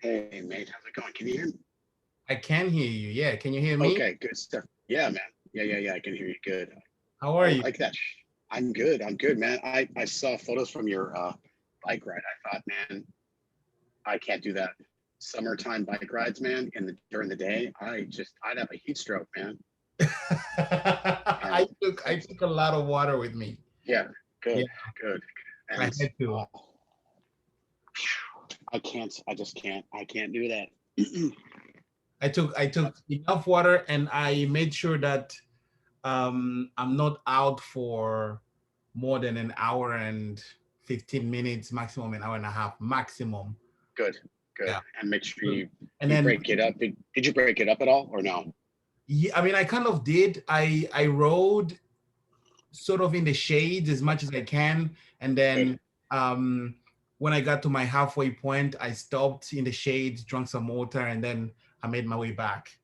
Hey, mate, how's it going? Can you hear me? I can hear you. Yeah, can you hear me? Okay, good stuff. Yeah, man. Yeah. I can hear you good. How I are you? like that. I'm good. I'm good, man. I saw photos from your bike ride. I thought, man, I can't do that. Summertime bike rides, man, during the day, I'd have a heat stroke, man. I And took I it's took a lot of water with me. yeah, Yeah, good, good. I And had to. oh, I can't. I just can't. I can't do that. I took enough water and I made sure that I'm not out for more than an hour and 15 minutes, maximum an hour and a half, maximum. Good, good. Yeah. And make sure So- And you then break it up. Did you break it up at all or no? yeah, I mean I kind of did. I rode sort of in the shades as much as I can. And Good. then um, when I got to my halfway point, I stopped in the shades, drank some water, and then I made my way back.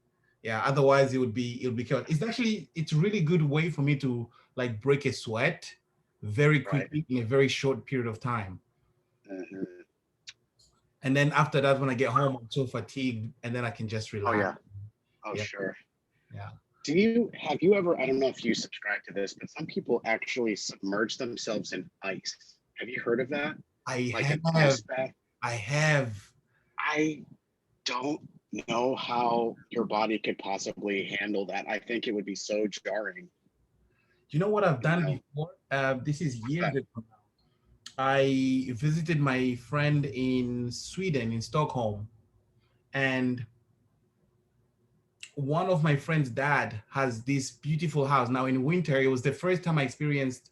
Yeah, otherwise it would be chaos. It's really good way for me to like break a sweat very Right. quickly in a very short period of time. Mhm. And then after that, when I get home, I'm so fatigued, and then I can just Oh relax. yeah. Oh Yeah, sure. yeah. Have you ever, I don't know if you subscribe to this, but some people actually submerge themselves in ice. Have you heard of that? I Like an have, ice bath? I have. I don't know how your body could possibly handle that. I think it would be so jarring, You know what I've you done know. before? This is What's years that? ago. I visited my friend in Sweden, in Stockholm, and one of my friend's dad has this beautiful house. Now, in winter, it was the first time I experienced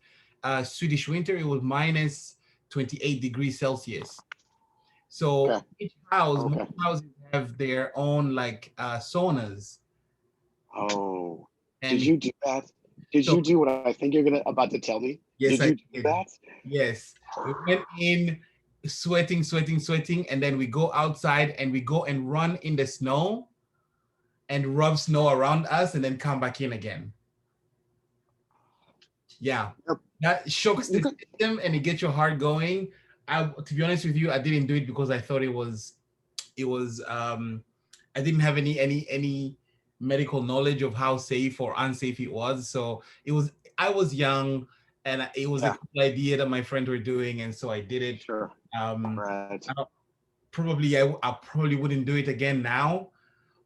Swedish winter. It was minus 28 degrees Celsius. So Okay. most Okay. houses have their own like saunas. Oh, did And you do that? Did so, you do what I think you're gonna about to tell me? yes, Did I you do did. that? Yes. We went in sweating, and then we go outside and we go and run in the snow and rub snow around us and then come back in again. Yeah. Yep. That shocks You the could, system and it gets your heart going. To be honest with you, I didn't do it because I thought it was I didn't have any medical knowledge of how safe or unsafe it was. So I was young and it was a yeah, cool idea that my friends were doing, and so I did it. sure. Um, Right. I don't, I probably wouldn't do it again now,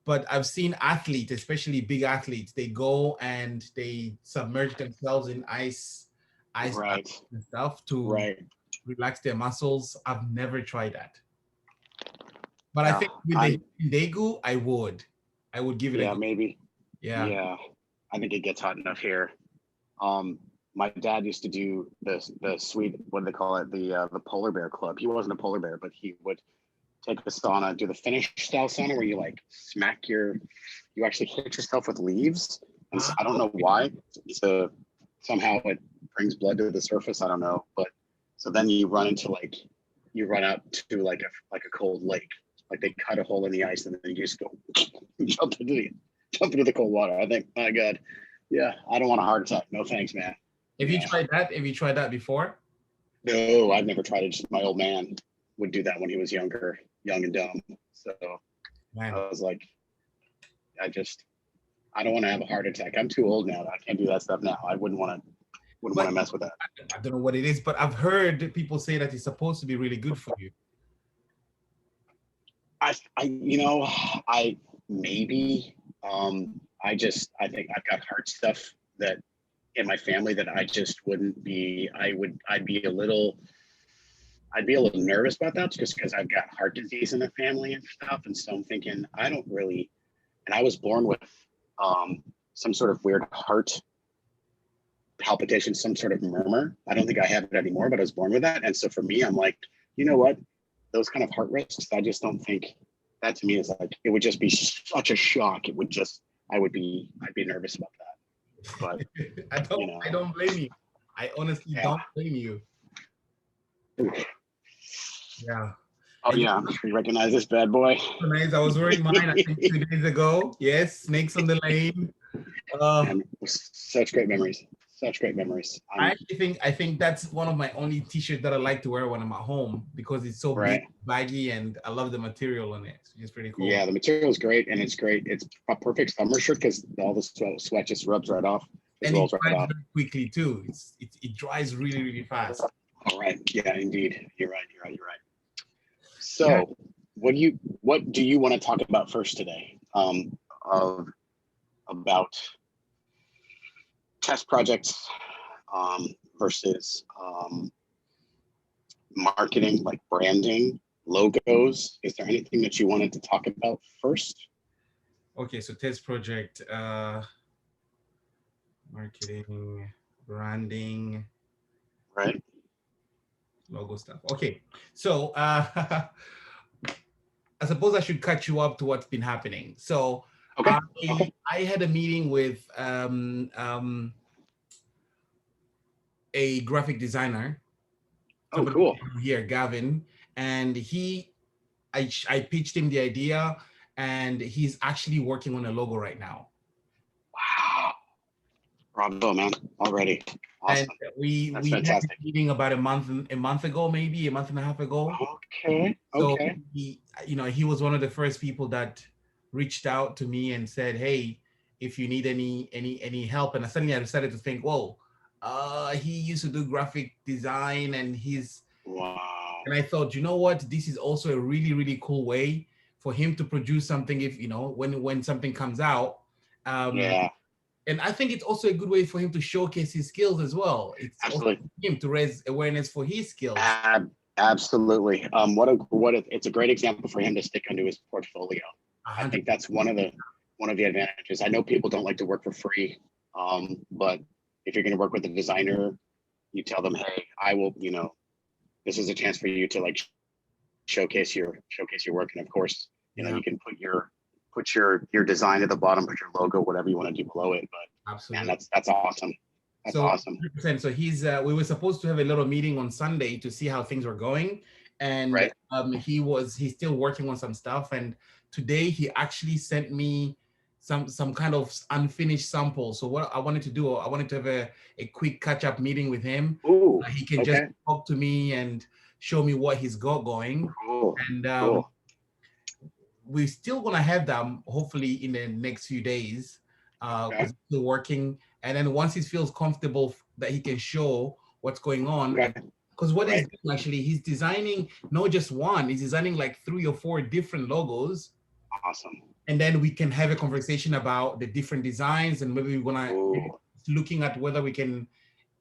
but I've seen athletes, especially big athletes, they go and they submerge themselves in ice baths Right. and stuff to Right. relax their muscles. I've never tried that. But I Yeah. think with the I'm Daegu, I would give it a yeah, go. maybe. Yeah. Yeah. I think it gets hot enough here. My dad used to do the sweet, what do they call it? The polar bear club. He wasn't a polar bear, but he would take the sauna, do the Finnish style sauna where you like you actually hit yourself with leaves. And so, Ah, I don't know okay. why. So somehow it brings blood to the surface. I don't know. But so then you run out to like a cold lake. Like they cut a hole in the ice and then you just go jump into the jump into the cold water. I think, my God. Yeah, I don't want a heart attack. No thanks, man. Have you Yeah. tried that? Have you tried that before? No, I've never tried it. Just my old man would do that when he was younger, young and dumb. So Man, I was like, I don't want to have a heart attack. I'm too old now. I can't do that stuff now. I wouldn't want but to mess with that. I don't know what it is, but I've heard people say that it's supposed to be really good for you. You know, I maybe, I think I've got heart stuff that in my family that I just wouldn't be, I'd be a little nervous about that just because I've got heart disease in the family and stuff. And so I'm thinking, I don't really, and I was born with some sort of weird heart palpitation, some sort of murmur. I don't think I have it anymore, but I was born with that. And so for me, I'm like, you know what? Those kind of heart risks, I just don't think that to me is like, it would just be such a shock. I'd be nervous about that. But, you I know, don't blame you. I honestly yeah. don't blame you. Yeah. Oh, And yeah. You recognize this bad boy? nice. I was wearing mine, I think 2 days ago. Yes, snakes on the lane. Uh, And such great memories. Such great memories. I think that's one of my only t-shirts that I like to wear when I'm at home because it's so big, Right. baggy, and I love the material on it. It's pretty cool. Yeah, the material is great, and it's great. It's a perfect summer shirt because all the sweat just rubs right off. Just And it rolls right dries off. very quickly too. It dries really, really fast. All right. Yeah, indeed. You're right. You're right. You're right. Yeah. So, what do you want to talk about first today? Of about test projects versus marketing, like branding, logos. Is there anything that you wanted to talk about first? Okay, so test project, marketing, branding, Right. logo stuff. Okay, so I suppose I should catch you up to what's been happening. So Okay. Okay. I had a meeting with a graphic designer, Oh, somebody cool. here, Gavin, and I pitched him the idea, and he's actually working on a logo right now. Wow. Bravo, man. Already. And Awesome. That's we had a fantastic. meeting about a month ago, maybe a month and a half ago. Okay. So Okay. he was one of the first people that reached out to me and said, "Hey, if you need any help." And suddenly I decided to think, "Whoa, he used to do graphic design, Wow. and I thought, you know what, this is also a really, really cool way for him to produce something. If when something comes out, um, Yeah. and I think it's also a good way for him to showcase his skills as well. It's also Absolutely. for him to raise awareness for his skills. Absolutely. It's a great example for him to stick onto his portfolio. I think that's one of the advantages. I know people don't like to work for free, but if you're going to work with a designer, you tell them, hey, I will, this is a chance for you to like showcase your work, and of course, Yeah, you can put your design at the bottom, put your logo, whatever you want to do below it. But man, absolutely. that's awesome. That's So awesome. 100%. So we were supposed to have a little meeting on Sunday to see how things were going, and Right. he's still working on some stuff. And today he actually sent me some kind of unfinished sample. So what I wanted to do, I wanted to have a quick catch up meeting with him. Ooh. He can just Okay. talk to me and show me what he's got going. Cool. And Cool. we're still gonna have them hopefully in the next few days Okay. because he's still working. And then once he feels comfortable that he can show what's going on, Okay. because what he's Right. doing actually, he's designing not just one, he's designing like 3 or 4 different logos. Awesome. And then we can have a conversation about the different designs, and maybe we're gonna Ooh. looking at whether we can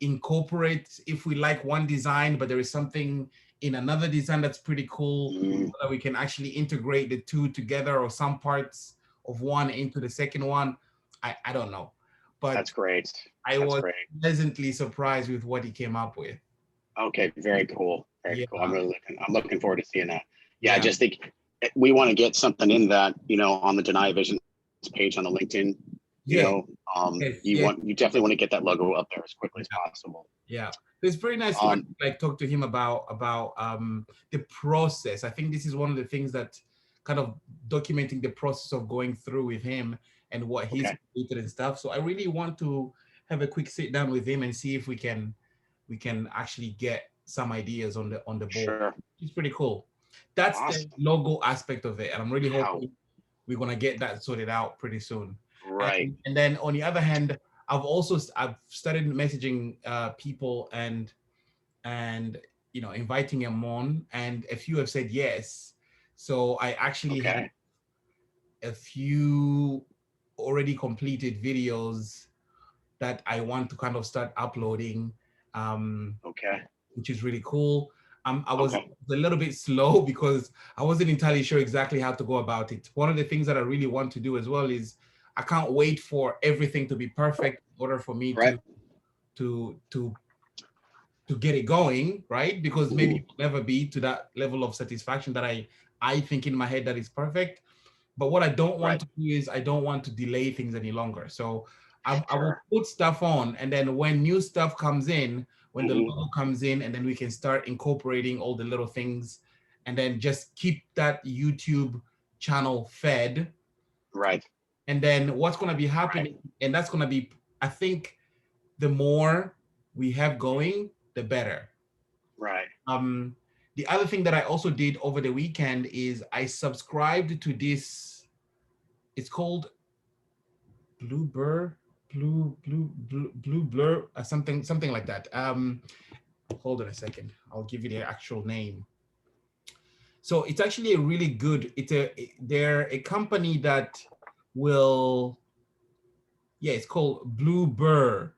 incorporate, if we like one design but there is something in another design that's pretty cool, Mm, whether we can actually integrate the two together or some parts of one into the second one. I don't know, but that's great. I That's was great. pleasantly surprised with what he came up with. Okay. Very cool. Very Yeah, cool. I'm looking forward to seeing that. Yeah. I yeah, just think we want to get something in that, on the Dunia Visions page on the LinkedIn, yeah, yes, yeah, you definitely want to get that logo up there as quickly as possible. yeah. It's very nice to Um, actually, like, talk to him about the process. I think this is one of the things that kind of documenting the process of going through with him and what he's okay. created and stuff. So I really want to have a quick sit down with him and see if we can actually get some ideas on the board. Sure. It's pretty cool. That's the Awesome. logo aspect of it, and I'm really Wow. hoping we're gonna get that sorted out pretty soon. Right. And then on the other hand, I've started messaging people and inviting them on, and a few have said yes. So I actually have Okay. a few already completed videos that I want to kind of start uploading, um, Okay. which is really cool. I was Okay. a little bit slow because I wasn't entirely sure exactly how to go about it. One of the things that I really want to do as well is I can't wait for everything to be perfect in order for me Right. to to to get it going, right? Because maybe Mhm. it will never be to that level of satisfaction that I think in my head that is perfect. But what I don't want Right. to do is I don't want to delay things any longer. So I will Sure. put stuff on, and then when new stuff comes in, when the Hmm. logo comes in, and then we can start incorporating all the little things, and then just keep that YouTube channel fed. Right. And then what's going to be Right. happening, and that's going to be, I think, the more we have going, the better. Right. The other thing that I also did over the weekend is I subscribed to this. It's called Blue Blur, Blue Blur, something like that. Hold on a second. I'll give you the actual name. So it's actually a really good. They're a company that will. Yeah, it's called Blueberry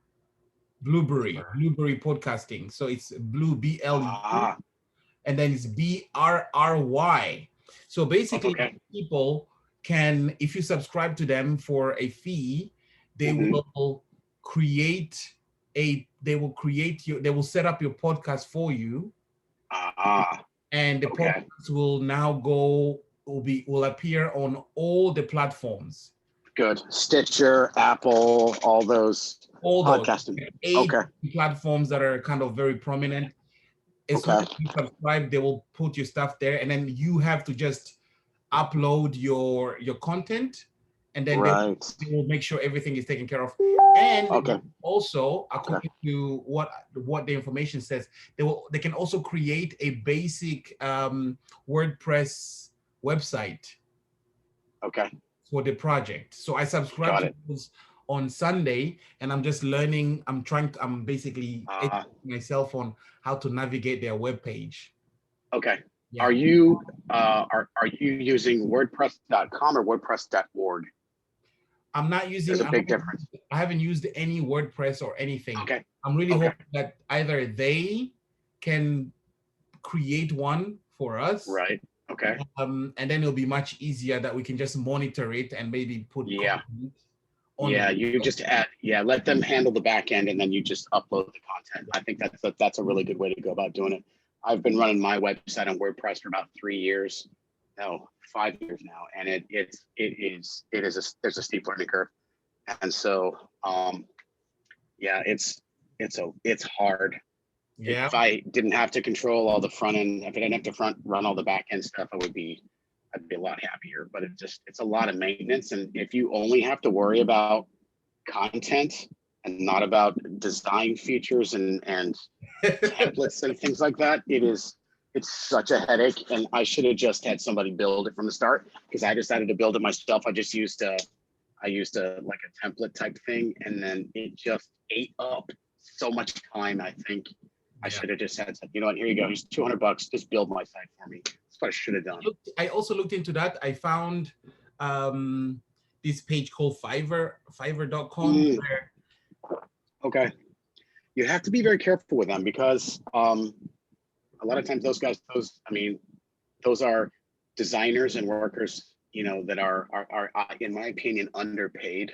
Podcasting. So it's Blue BLU, Ah, and then it's BRRY. So basically, okay. people can, if you subscribe to them for a fee, they Hmm. will create they will set up your podcast for you, Ah, and the okay. podcast will now will appear on all the platforms. Good. Stitcher, Apple, all those All those podcasting. 8 Okay. platforms that are kind of very prominent. As soon Okay. as you subscribe, they will put your stuff there, and then you have to just upload your content, and then Right. they will make sure everything is taken care of. And Okay. also, Okay. according to what the information says, they can also create a basic WordPress website Okay. for the project. So I subscribed Got to it. those on Sunday, and I'm just learning. I'm basically educating myself on how to navigate their webpage. Okay. Are Yeah. you are you using WordPress.com or WordPress.org? I'm not There's using, a big difference. I haven't used any WordPress or anything. Okay. I'm really Okay. hoping that either they can create one for us, Right. Okay. and then it'll be much easier that we can just monitor it and maybe put Yeah. content on the Yeah. You website. just add. Yeah. Let them handle the back end, and then you just upload the content. I think that's a really good way to go about doing it. I've been running my website on WordPress for about 3 years. No, 5 years now, and there's a steep learning curve, and so yeah, it's hard. Yeah. If I didn't have to control all the front end, if I didn't have to run all the back end stuff, I'd be a lot happier. But it's a lot of maintenance, and if you only have to worry about content and not about design features and templates and things like that, it's such a headache. And I should have just had somebody build it from the start, because I decided to build it myself. I used a like a template type thing, and then it just ate up so much time. I think I Yeah. should have just said, you know what, here you go, here's $200, just build my site for me. That's what I should have done. I also looked into that. I found this page called Fiverr.com. Mm, okay. You have to be very careful with them, because a lot of times those are designers and workers, that are in my opinion underpaid.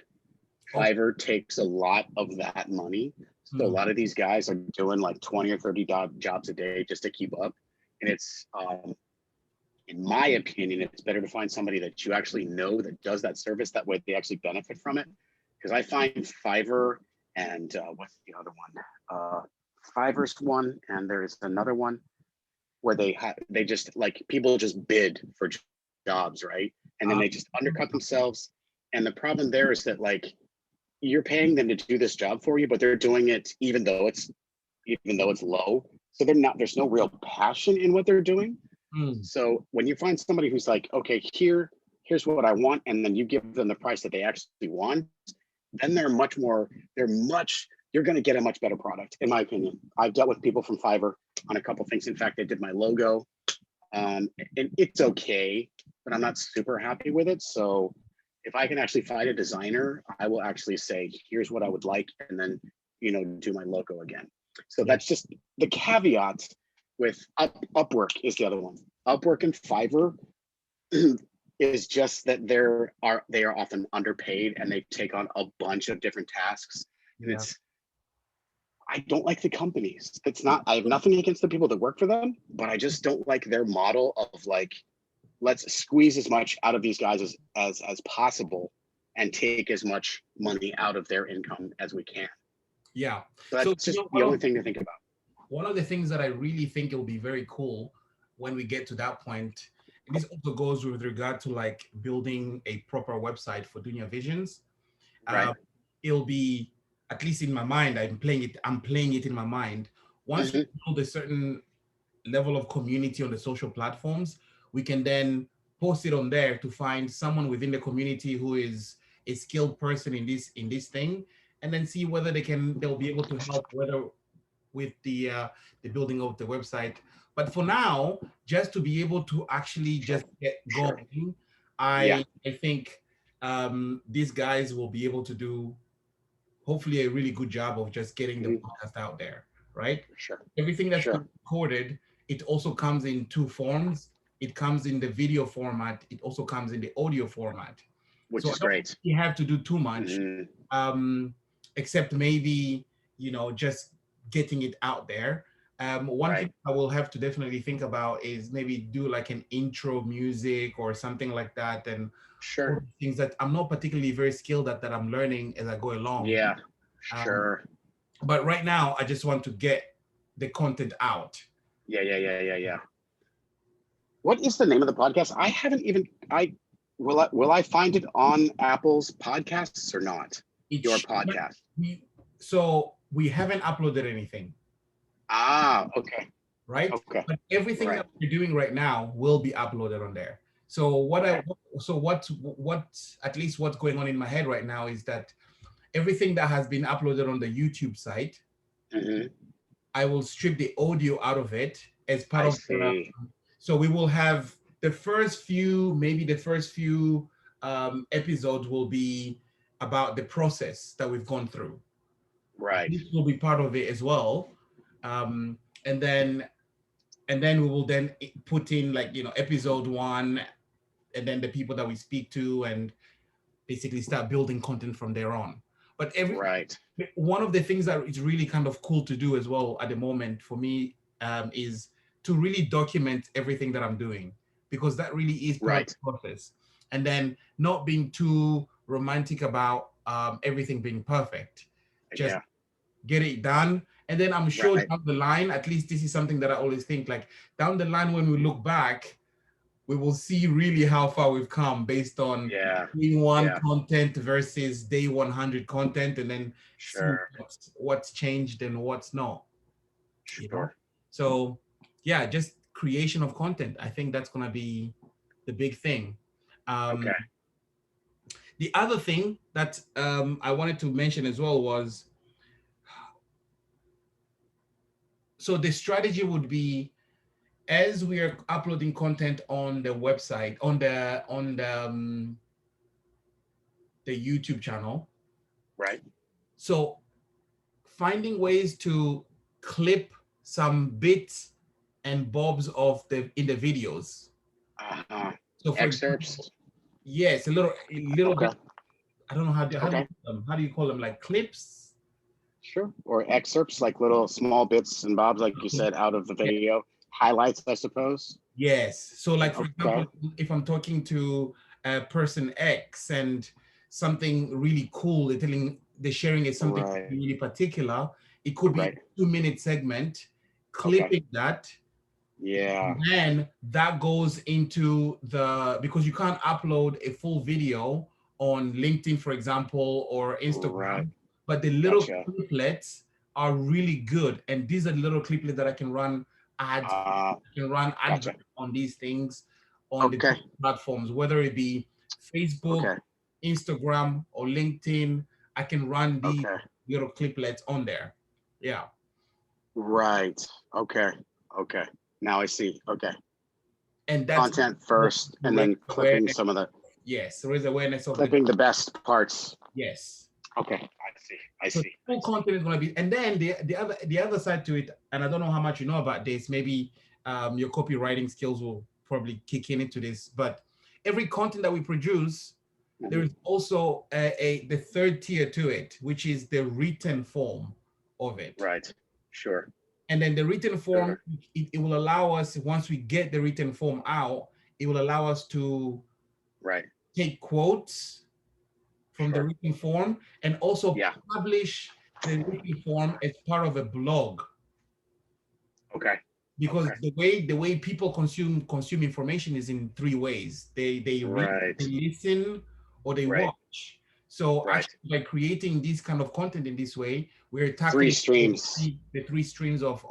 Fiverr takes a lot of that money. So a lot of these guys are doing like 20 or 30 jobs a day just to keep up. And it's, in my opinion, it's better to find somebody that you actually know that does that service. That way they actually benefit from it. Because I find Fiverr and what's the other one? Fiverr's one, and there's another one where they just like people just bid for jobs, right? And then they just undercut themselves. And the problem there is that like you're paying them to do this job for you, but they're doing it even though it's low. So there's no real passion in what they're doing. So when you find somebody who's like, okay, here's what I want, and then you give them the price that they actually want, then you're going to get a much better product, in my opinion. I've dealt with people from Fiverr on a couple things. In fact, they did my logo, and it's okay, but I'm not super happy with it. So if I can actually find a designer, I will actually say, here's what I would like, and then, do my logo again. So that's just the caveat with Upwork is the other one. Upwork and Fiverr is just that they are often underpaid, and they take on a bunch of different tasks. And I don't like the companies. I have nothing against the people that work for them, but I just don't like their model of like, let's squeeze as much out of these guys as possible and take as much money out of their income as we can. Yeah. So that's just the only thing to think about. One of the things that I really think will be very cool when we get to that point, and this also goes with regard to like building a proper website for Dunia Visions. Right. It'll be at least in my mind, I'm playing it in my mind. Once we Hmm. build a certain level of community on the social platforms, we can then post it on there to find someone within the community who is a skilled person in this thing, and then see whether they'll be able to help, whether with the building of the website. But for now, just to be able to actually Sure. just get Sure. going, Yeah. I think these guys will be able to do hopefully a really good job of just getting the Hmm. podcast out there, right? Sure. Everything that's Sure. been recorded, it also comes in two forms. It comes in the video format. It also comes in the audio format. Which So I is don't great. really have to do too much, Hmm. um, except maybe, just getting it out there. One Right. thing I will have to definitely think about is maybe do like an intro music or something like that, and all Sure. the things that I'm not particularly very skilled at that I'm learning as I go along. Yeah. Um, Sure. but right now, I just want to get the content out. Yeah. Yeah. Yeah. Yeah. Yeah. What is the name of the podcast? I haven't even. I find it on Apple's podcasts or not? Your It's podcast. so we haven't uploaded anything, Ah. Okay. right? Okay. But everything Right. that we're doing right now will be uploaded on there. So Okay. what at least what's going on in my head right now is that everything that has been uploaded on the YouTube site, Hmm. I will strip the audio out of it as part I of the. see. So we will have the first few, maybe the first few episodes will be about the process that we've gone through. Right. This will be part of it as well, um, and then we will then put in, like, episode one, and then the people that we speak to, and basically start building content from there on. But Right. one of the things that is really kind of cool to do as well at the moment for me, is to really document everything that I'm doing, because that really is part of Right. the process. And then not being too romantic about everything being perfect. Just Yeah. get it done. And then I'm sure Right. down the line, at least this is something that I always think, like, down the line when we look back, we will see really how far we've come based on Yeah. day one Yeah. content versus day 100 content, and then see Sure. what's changed and what's not, you know? Sure. So yeah, just creation of content. I think that's going to be the big thing. Um, Okay. the other thing that I wanted to mention as well was, so the strategy would be, as we are uploading content on the website, the YouTube channel. Right. So finding ways to clip some bits and bobs of the in the videos. Uh-huh. So for example, Excerpts. yes, a little Okay. bit. I don't know Okay. how do you call them, like clips? Sure. Or excerpts, like little small bits and bobs, like you said, out of the Yeah. video. Highlights, I suppose. Yes. So, like, for Okay. example, if I'm talking to person X and something really cool, they're sharing is something Right. really particular, it could be Right. a 2-minute segment, Okay. clipping that. Yeah. Then that goes into because you can't upload a full video on LinkedIn, for example, or Right. Instagram, but the little Gotcha. cliplets are really good. And these are the little cliplets that I can run ads, Uh, I can run gotcha. adverts on these things on the Okay. platforms, whether it be Facebook, Okay. Instagram, or LinkedIn. I can run these Okay. little cliplets on there. Yeah. Right. Okay. Okay. Now I see. Okay. And that's Content what first and raise then clipping awareness. some of the Yes, raise awareness of the. clipping the best parts. Yes. Okay. I see. I So see. I full see. content is going to be, and then the other side to it, and I don't know how much you know about this. Maybe your copywriting skills will probably kick in into this, but every content that we produce, there Mhm. is also the third tier to it, which is the written form of it. Right. Sure. And then the written form, Sure. it will allow us, once we get the written form out, it will allow us to Right. take quotes from the Sure. written form and also Yeah. publish the written form as part of a blog, Okay. because Okay. the way people consume information is in three ways: they read, Right. they listen, or they Right. watch. So Right. actually, by creating this kind of content in this way, we're Three tackling streams. the three streams of,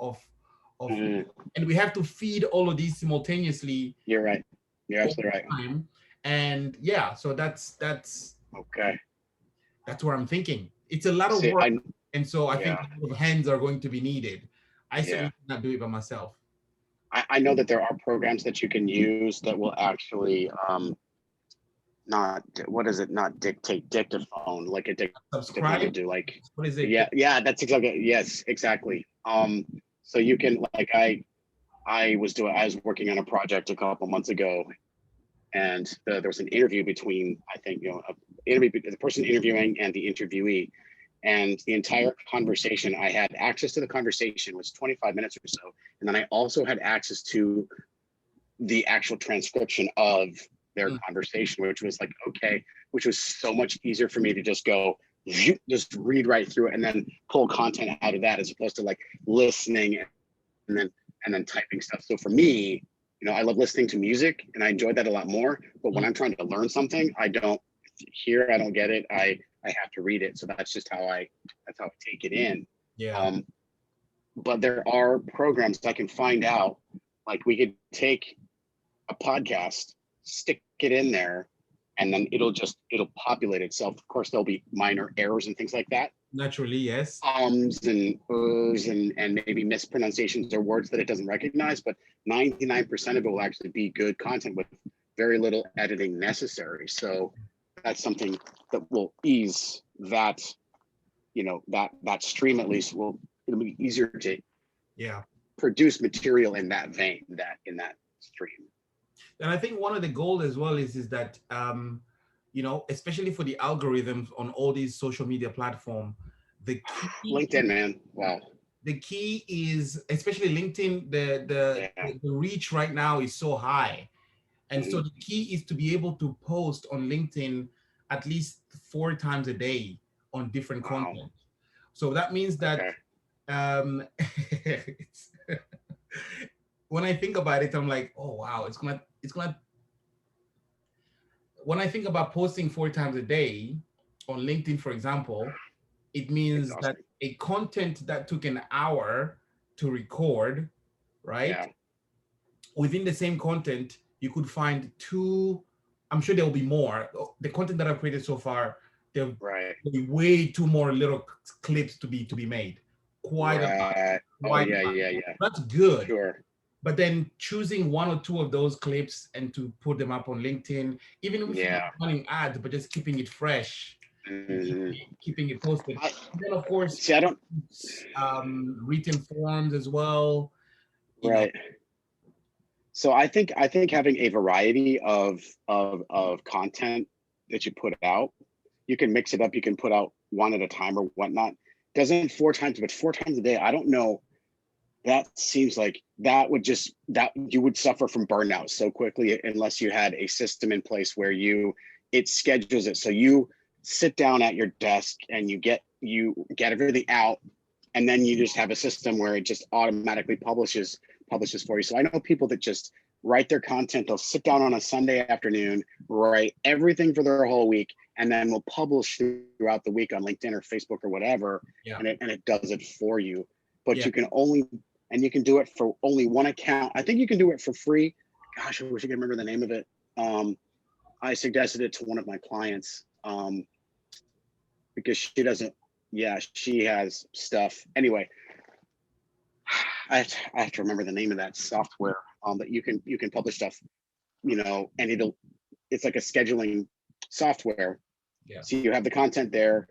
Mm, and we have to feed all of these simultaneously you're right. You're all absolutely right. the time. And yeah, so Okay. that's what I'm thinking. It's a lot of See, work, and so I think yeah, a lot of hands are going to be needed. I yeah. certainly cannot do it by myself. I know that there are programs that you can use that will actually not what is it? Not dictate dictaphone like a dictaphone would Subscribe. do. Like, What is it? yeah, yeah, that's exactly yes, exactly. So you can like I was working on a project a couple months ago, and there was an interview between I think interview the person interviewing and the interviewee, and the entire conversation I had access to the conversation was 25 minutes or so, and then I also had access to the actual transcription of their Mm. conversation, which was like okay, which was so much easier for me to just go just read right through it and then pull content out of that as opposed to like listening and then typing stuff. So for me, I love listening to music and I enjoyed that a lot more. But when Mm. I'm trying to learn something, I don't I don't get it. I have to read it. So that's just how I take it in. Yeah, Um, but there are programs I can find out. Like we could take a podcast, stick it in there, and then it'll populate itself. Of course, there'll be minor errors and things like that, naturally, yes. ums and ers and maybe mispronunciations or words that it doesn't recognize, but 99% of it will actually be good content with very little editing necessary. So that's something that will ease that, that stream at least it'll be easier to Yeah. produce material in that vein, in that stream. And I think one of the goals as well is that especially for the algorithms on all these social media platform, the key LinkedIn, man. Wow. the key is, especially LinkedIn, Yeah. the reach right now is so high. And so Mhm. the key is to be able to post on LinkedIn at least 4 times a day on different Wow. content. So that means that Okay. it's, when I think about it, I'm like, oh wow, it's gonna. When I think about posting 4 times a day on LinkedIn, for example, it means that Exhausting. a content that took an hour to record, right? Yeah. Within the same content, you could find two. I'm sure there will be more. The content that I've created so far, there will Right. be way too more little clips to be made. Quite a lot. Right. Oh Quite a yeah, lot. yeah, yeah. That's good. Sure. But then choosing one or two of those clips and to put them up on LinkedIn, even if you're not Yeah. running ads, but just keeping it fresh and Mhm. keeping it posted. I And then of course, see. I don't. written forms as well. You know, Right. So I think having a variety of content that you put out, you can mix it up. You can put out one at a time or whatnot. Doesn't 4 times, but 4 times a day. I don't know. That seems like that you would suffer from burnout so quickly unless you had a system in place where it schedules it so you sit down at your desk and you get everything out, and then you just have a system where it just automatically publishes for you. So I know people that just write their content. They'll sit down on a Sunday afternoon, write everything for their whole week, and then will publish throughout the week on LinkedIn or Facebook or whatever, yeah, and it does it for you. But yeah, you can do it for only one account. I think you can do it for free. Gosh, I wish I could remember the name of it. I suggested it to one of my clients because she doesn't. Yeah, she has stuff. Anyway, I have to remember the name of that software. That you can publish stuff, and it's like a scheduling software. yeah, So you have the content there.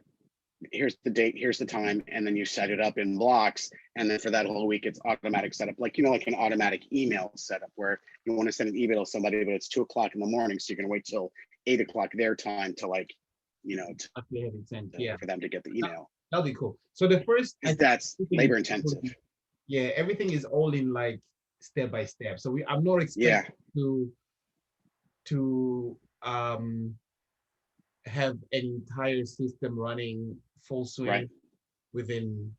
Here's the date, here's the time, and then you set it up in blocks. And then for that whole week, it's automatic setup, like like an automatic email setup where you want to send an email to somebody, but it's 2 o'clock in the morning, so you're gonna wait till 8 o'clock their time to actually have it sent. Yeah, for them to get the that, email. that'll be cool. So the first, I Because think that's everything labor is, intensive. yeah, everything is all in like step by step. So I'm not Yeah, expecting to have an entire system running full right, swing within.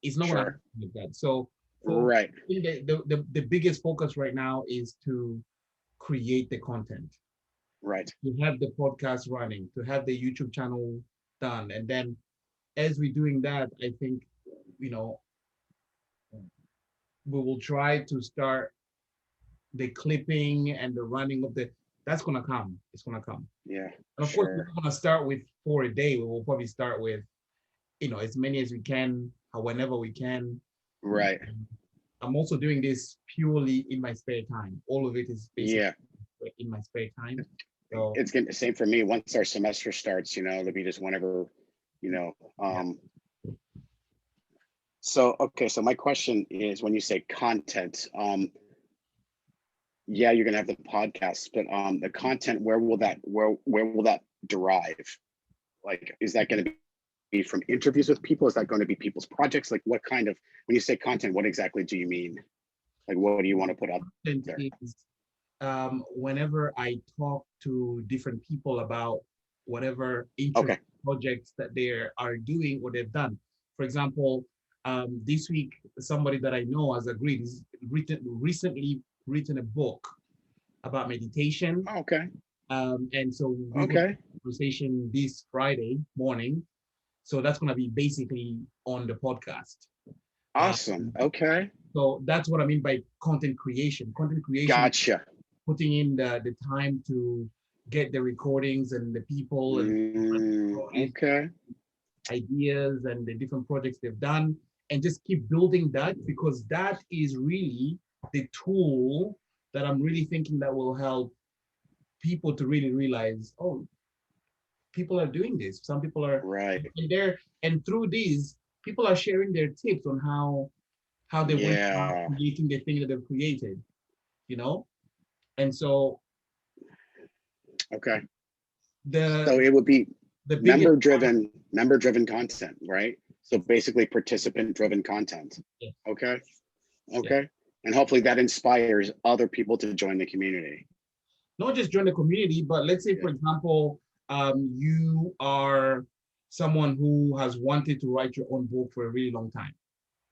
It's not gonna sure, happen like that. So for right, I think the biggest focus right now is to create the content. Right. to have the podcast running, to have the YouTube channel done. And then as we're doing that, I think, you know, we will try to start the clipping and the running of the, that's gonna come. It's gonna come. Yeah. And of course, we're Sure. not gonna start with 4 a day. We will probably start with, you know, as many as we can, whenever we can. Right. I'm also doing this purely in my spare time. All of it is basically Yeah. in my spare time. So It's getting the same for me. Once our semester starts, it'll be just whenever, you know. yeah. So okay, so my question is, when you say content, yeah, you're gonna have the podcast, but the content, where will that derive? Like, is that gonna be from interviews with people? Is that going to be people's projects? Like, what kind of, when you say content, what exactly do you mean? Like, what do you want to put out Content there? is whenever I talk to different people about whatever Okay. projects that they are doing or they've done. For example, this week, somebody that I know has agreed, he's recently written a book about meditation. Oh, okay. And so we're going to Okay. have a conversation this Friday morning. So that's going to be basically on the podcast. Awesome. Okay. So that's what I mean by content creation. Content creation, Gotcha. putting in the time to get the recordings and the people and Okay. ideas and the different projects they've done, and just keep building that, because that is really the tool that I'm really thinking that will help people to really realize, oh, people are doing this. Some people are Right. there, and through these, people are sharing their tips on how they went about Yeah. creating the thing that they've created, you know. And so Okay. the So it would be the biggest member driven content, right? So basically participant driven content. yeah, Okay. yeah. Okay. And hopefully that inspires other people to join the community. Not just join the community, but let's say, for Yeah. example, you are someone who has wanted to write your own book for a really long time.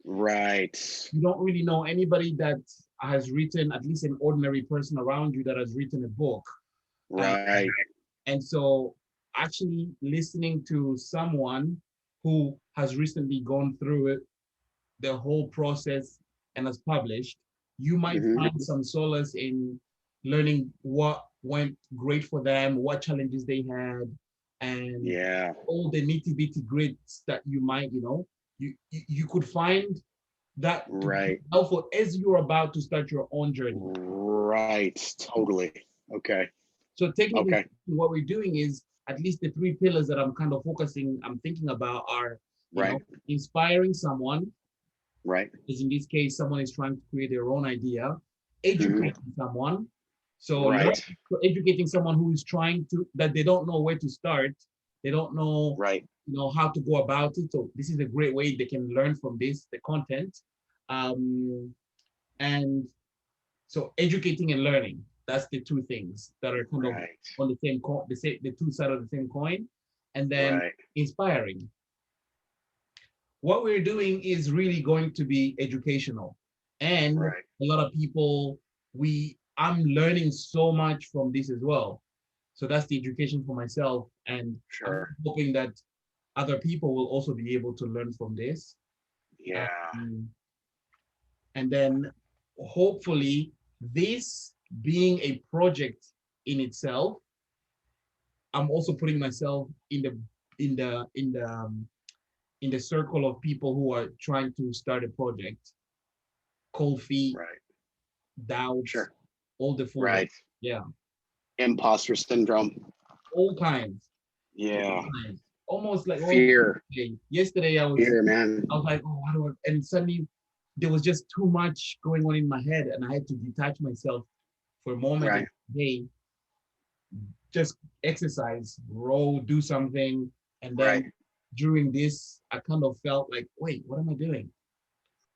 Right. You don't really know anybody that has written, at least an ordinary person around you that has written a book. Right. And so actually listening to someone who has recently gone through it, the whole process, and has published, you might Hmm. find some solace in learning what went great for them, what challenges they had, and Yeah. all the nitty-bitty grits that you might, you could find that to be Right. helpful as you're about to start your own journey. Right. Totally. Okay. So technically, Okay. what we're doing is, at least the three pillars that I'm thinking about are, Right. inspiring someone, Right. is in this case, someone is trying to create their own idea, Hmm. educating someone. So Right. educating someone who is trying to, that they don't know where to start, they don't know, Right. how to go about it. So this is a great way they can learn from this, the content. And so educating and learning, that's the two things that are kind of Right. on the same coin, the two sides of the same coin. And then Right. inspiring. What we're doing is really going to be educational. And Right. a lot of people, I'm learning so much from this as well. So that's the education for myself. And I'm Sure. hoping that other people will also be able to learn from this. Yeah. Um, and then hopefully this being a project in itself, I'm also putting myself in the in the in the circle of people who are trying to start a project. Cold feet, Right. doubts, Sure. all the full range. Right. Yeah, Imposter syndrome. all kinds, all Yeah. kinds. Almost like Fear. yesterday Fear, man. I was like, oh, how do I? And suddenly there was just too much going on in my head, and I had to detach myself for a moment and, Right. hey, just exercise, row, do something. And Right. then during this, I kind of felt like, wait, what am I doing?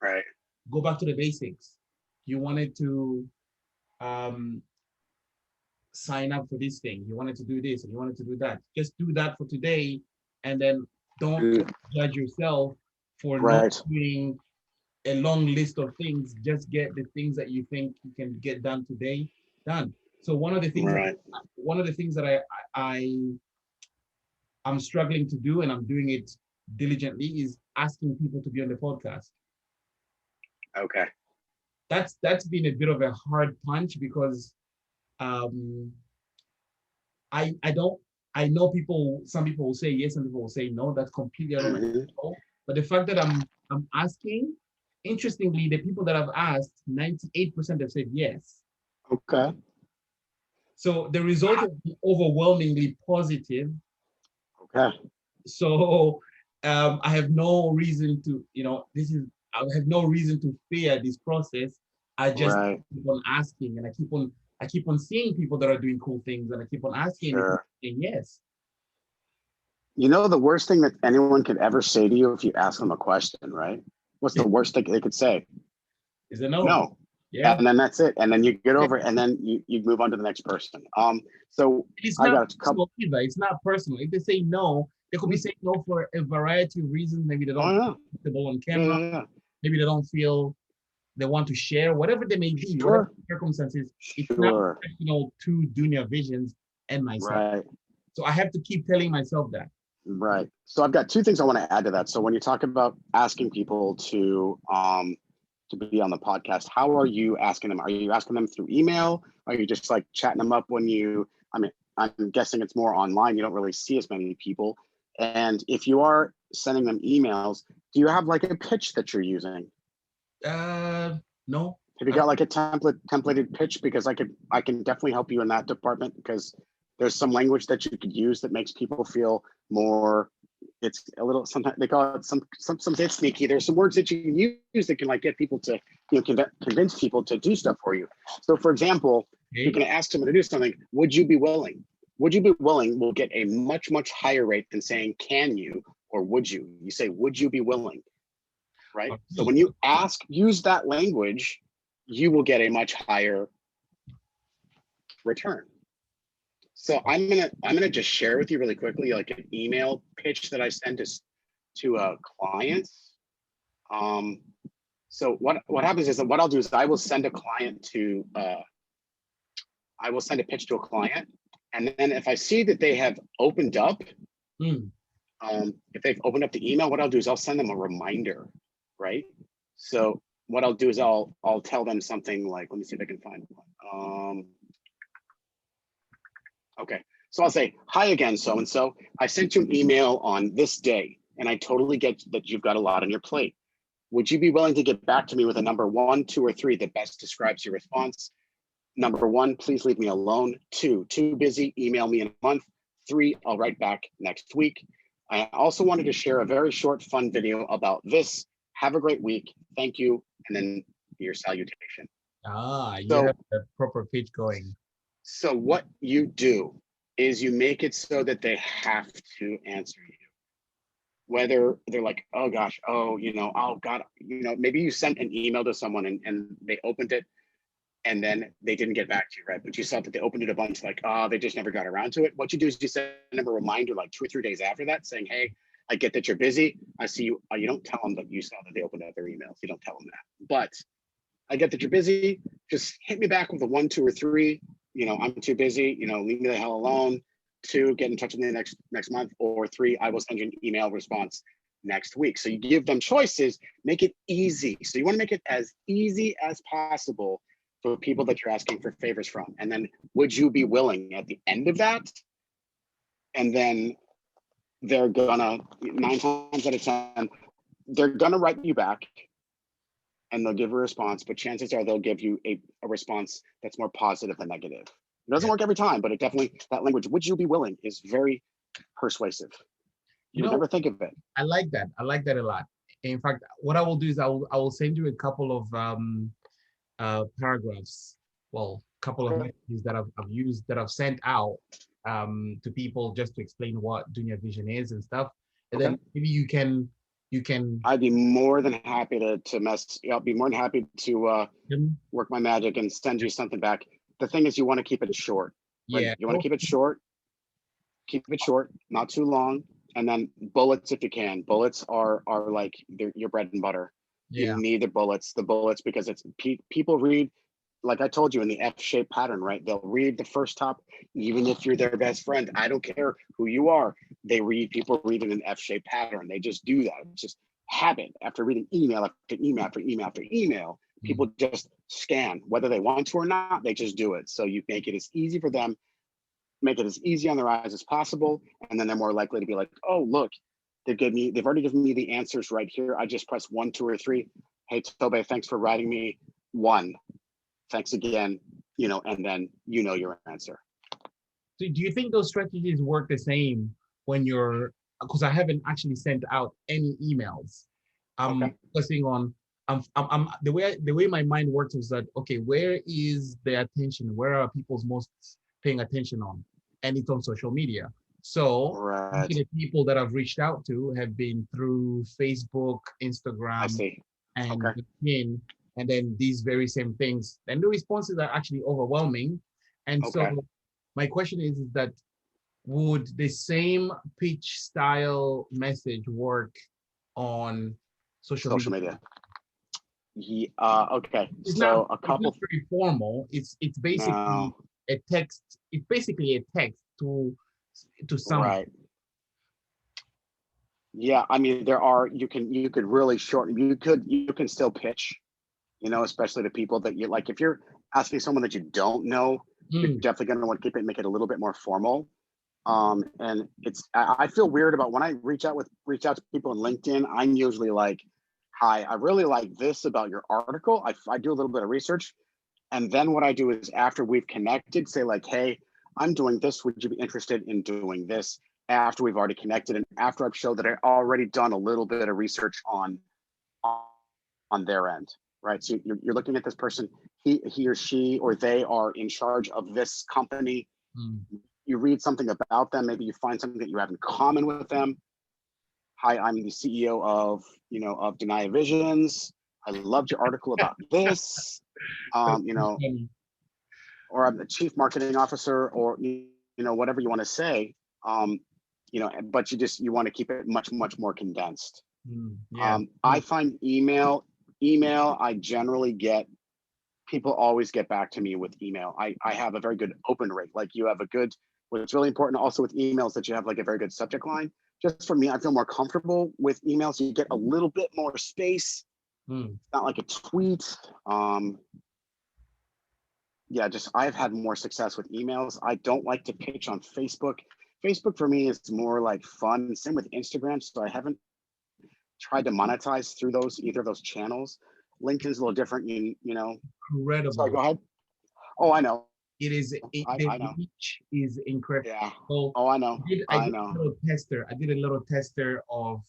Right. Go back to the basics. You wanted to um, sign up for this thing. You wanted to do this and you wanted to do that. Just do that for today, and then don't Mm. judge yourself for not Right. doing a long list of things. Just get the things that you think you can get done today done. So one of the things Right. that I'm struggling to do, and I'm doing it diligently, is asking people to be on the podcast. Okay. That's been a bit of a hard punch because um, I don't I know some people will say yes, some people will say no. That's completely out of my Hmm. control. But the fact that I'm asking, interestingly, the people that I've asked, 98% have said yes. Okay. So the result has been overwhelmingly positive. Okay. So I have no reason to, I have no reason to fear this process. I just Right. keep on asking, and I keep on seeing people that are doing cool things, and I keep on asking, and they keep Sure. saying yes. You know the worst thing that anyone could ever say to you if you ask them a question, right? What's the worst thing they could say? Is a no. No. Yeah. And then that's it. And then you get over it, and then you move on to the next person. So It's I not got a couple. personal either. It's not personal. If they say no, they could be saying no for a variety of reasons. Maybe they Oh don't feel yeah. comfortable on Yeah, camera. yeah, yeah. Maybe they don't feel they want to share, whatever they may be, whatever Sure. circumstances. It's not Sure. personal to Dunia Visions and myself. Right. So I have to keep telling myself that. Right. So I've got two things I want to add to that. So when you talk about asking people to be on the podcast, how are you asking them? Are you asking them through email? Are you just like chatting them up when you, I mean, I'm guessing it's more online. You don't really see as many people. And if you are sending them emails, do you have like a pitch that you're using? No, Have you I got don't. like a templated pitch? Because I can definitely help you in that department, because there's some language that you could use that makes people feel more. It's a little, sometimes they call it some bit sneaky. There's some words that you can use that can like get people to, convince people to do stuff for you. So for example, you Okay. can ask someone to do something. Would you be willing? Would you be willing will get a much higher rate than saying can you or would you. You say would you be willing, right? So when you use that language, you will get a much higher return. So I'm gonna just share with you really quickly like an email pitch that I sent to clients. Um, so what happens is that what I'll do is I will send a client to I will send a pitch to a client, and then if I see that they have opened up, Hmm. if they've opened up the email, what I'll do is I'll send them a reminder, right? So what I'll do is I'll tell them something like, let me see if I can find one. Okay, so I'll say, hi again, so-and-so. I sent you an email on this day, and I totally get that you've got a lot on your plate. Would you be willing to get back to me with a number 1, 2, or 3 that best describes your response? Number 1, please leave me alone. 2, too busy, email me in a month. 3, I'll write back next week. I also wanted to share a very short, fun video about this. Have a great week. Thank you. And then your salutation. You So have a proper pitch going. So what you do is you make it so that they have to answer you. Whether they're like, oh gosh, oh, oh God, maybe you sent an email to someone and they opened it and then they didn't get back to you, right? But you saw that they opened it a bunch, like, oh, they just never got around to it. What you do is you send them a reminder like 2 or 3 days after that saying, hey, I get that you're busy. I see you. You don't tell them that you saw that they opened up their emails. You don't tell them that. But I get that you're busy. Just hit me back with a 1, 2, or 3. I'm too busy. Leave me the hell alone. 2, get in touch with me next month. Or 3, I will send you an email response next week. So you give them choices, make it easy. So you want to make it as easy as possible for people that you're asking for favors from. And then would you be willing at the end of that? And then they're gonna 9 times out of 10, they're gonna write you back and they'll give a response, but chances are they'll give you a response that's more positive than negative. It doesn't Yeah. work every time, but it definitely, that language, would you be willing, is very persuasive. You You would know, never think of it. I like that. I like that a lot. In fact, what I will do is I will send you a couple of paragraphs. Well, couple of Okay. messages that I've used that I've sent out to people just to explain what Dunia Vision is and stuff. And Okay. then maybe you can I'd be more than happy I'll be more than happy to work my magic and send you something back. The thing is, you want to keep it short, right? yeah. You want to keep it short, not too long. And then bullets if you can. Bullets are like your bread and butter. You Yeah. need the bullets because it's people read like I told you in the F-shaped pattern, right? They'll read the first top, even if you're their best friend. I don't care who you are. People read in an F-shaped pattern. They just do that. It's just habit. After reading email after email after email after email, Mm. people just scan, whether they want to or not, they just do it. So you make it as easy for them, make it as easy on their eyes as possible. And then they're more likely to be like, oh, look, they've already given me the answers right here. I just press 1, 2, or 3. Hey, Tobe, thanks for writing me 1. Thanks again, and then your answer. So do you think those strategies work the same when you're, because I haven't actually sent out any emails. I'm Okay. focusing on, the way my mind works is that, okay, where is the attention? Where are people's most paying attention on? And it's on social media. So Right. the people that I've reached out to have been through Facebook, I Instagram, see. and Okay. LinkedIn, and then these very same things. And the responses are actually overwhelming. And Okay. so my question is that would the same pitch style message work on social Social media? media. Yeah, okay. It's So not a it's not couple. very formal. It's basically No. a text. It's basically a text to someone. Right. Yeah. I mean, you could really shorten. You can still pitch. Especially to people that you like. If you're asking someone that you don't know, you're Mm, definitely going to want to keep it, make it a little bit more formal. And I feel weird about when I reach out to people in LinkedIn. I'm usually like, hi, I really like this about your article. I do a little bit of research. And then what I do is after we've connected, say like, hey, I'm doing this. Would you be interested in doing this? After we've already connected and after I've showed that I've already done a little bit of research on their end, right? So you're looking at this person, he or she or they are in charge of this company. mm. You read something about them, maybe you find something that you have in common with them. Hi, I'm the CEO of Dunia Visions. I loved your article about this. That's Um, you so know, funny. or I'm the chief marketing officer, or whatever you want to say. But you want to keep it much, much more condensed. Yeah. I find email, I generally get people always get back to me with email. I have a very good open rate. Like you have a good, what's really important also with emails that you have like a very good subject line. Just for me, I feel more comfortable with emails. You get a little bit more space, Mm. not like a tweet. Yeah, just I've had more success with emails. I don't like to pitch on Facebook. Facebook for me is more like fun. Same with Instagram. So I haven't tried to monetize through either of those channels. LinkedIn's a little different. Sorry, Incredible. go ahead. Oh, I know. The I know. reach is incredible. Yeah. So Oh, I know. I I did know. a little tester. I did a little tester of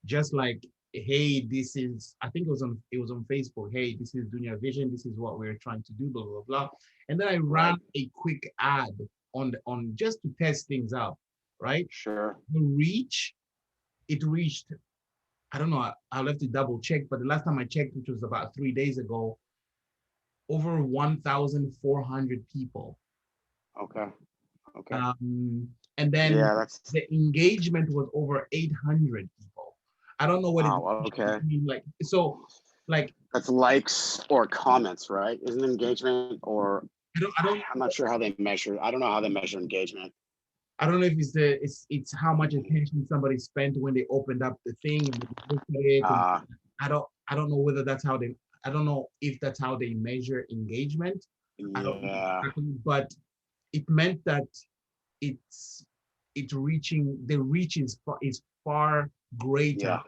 just like, hey, this is, I think it was on Facebook. Hey, this is Dunia Vision. This is what we're trying to do, blah, blah, blah. And then I ran Right. a quick ad on just to test things out, right? Sure. The reach, it reached, I don't know, I'll have to double check, but the last time I checked, which was about 3 days ago, over 1,400 people. Okay. Okay. Um, and then Yeah, that's the engagement was over 800 people. I don't know what it wow. Okay. mean, like, so like That's likes or comments, right? Isn't engagement or I don't I'm not sure how they measure. I don't know how they measure engagement. I don't know if it's how much attention somebody spent when they opened up the thing and they looked at it, and Uh I don't know whether that's how they, I don't know if that's how they measure engagement. I don't know yeah. exactly, but it meant that it's it's reaching, the reach is far greater Yeah.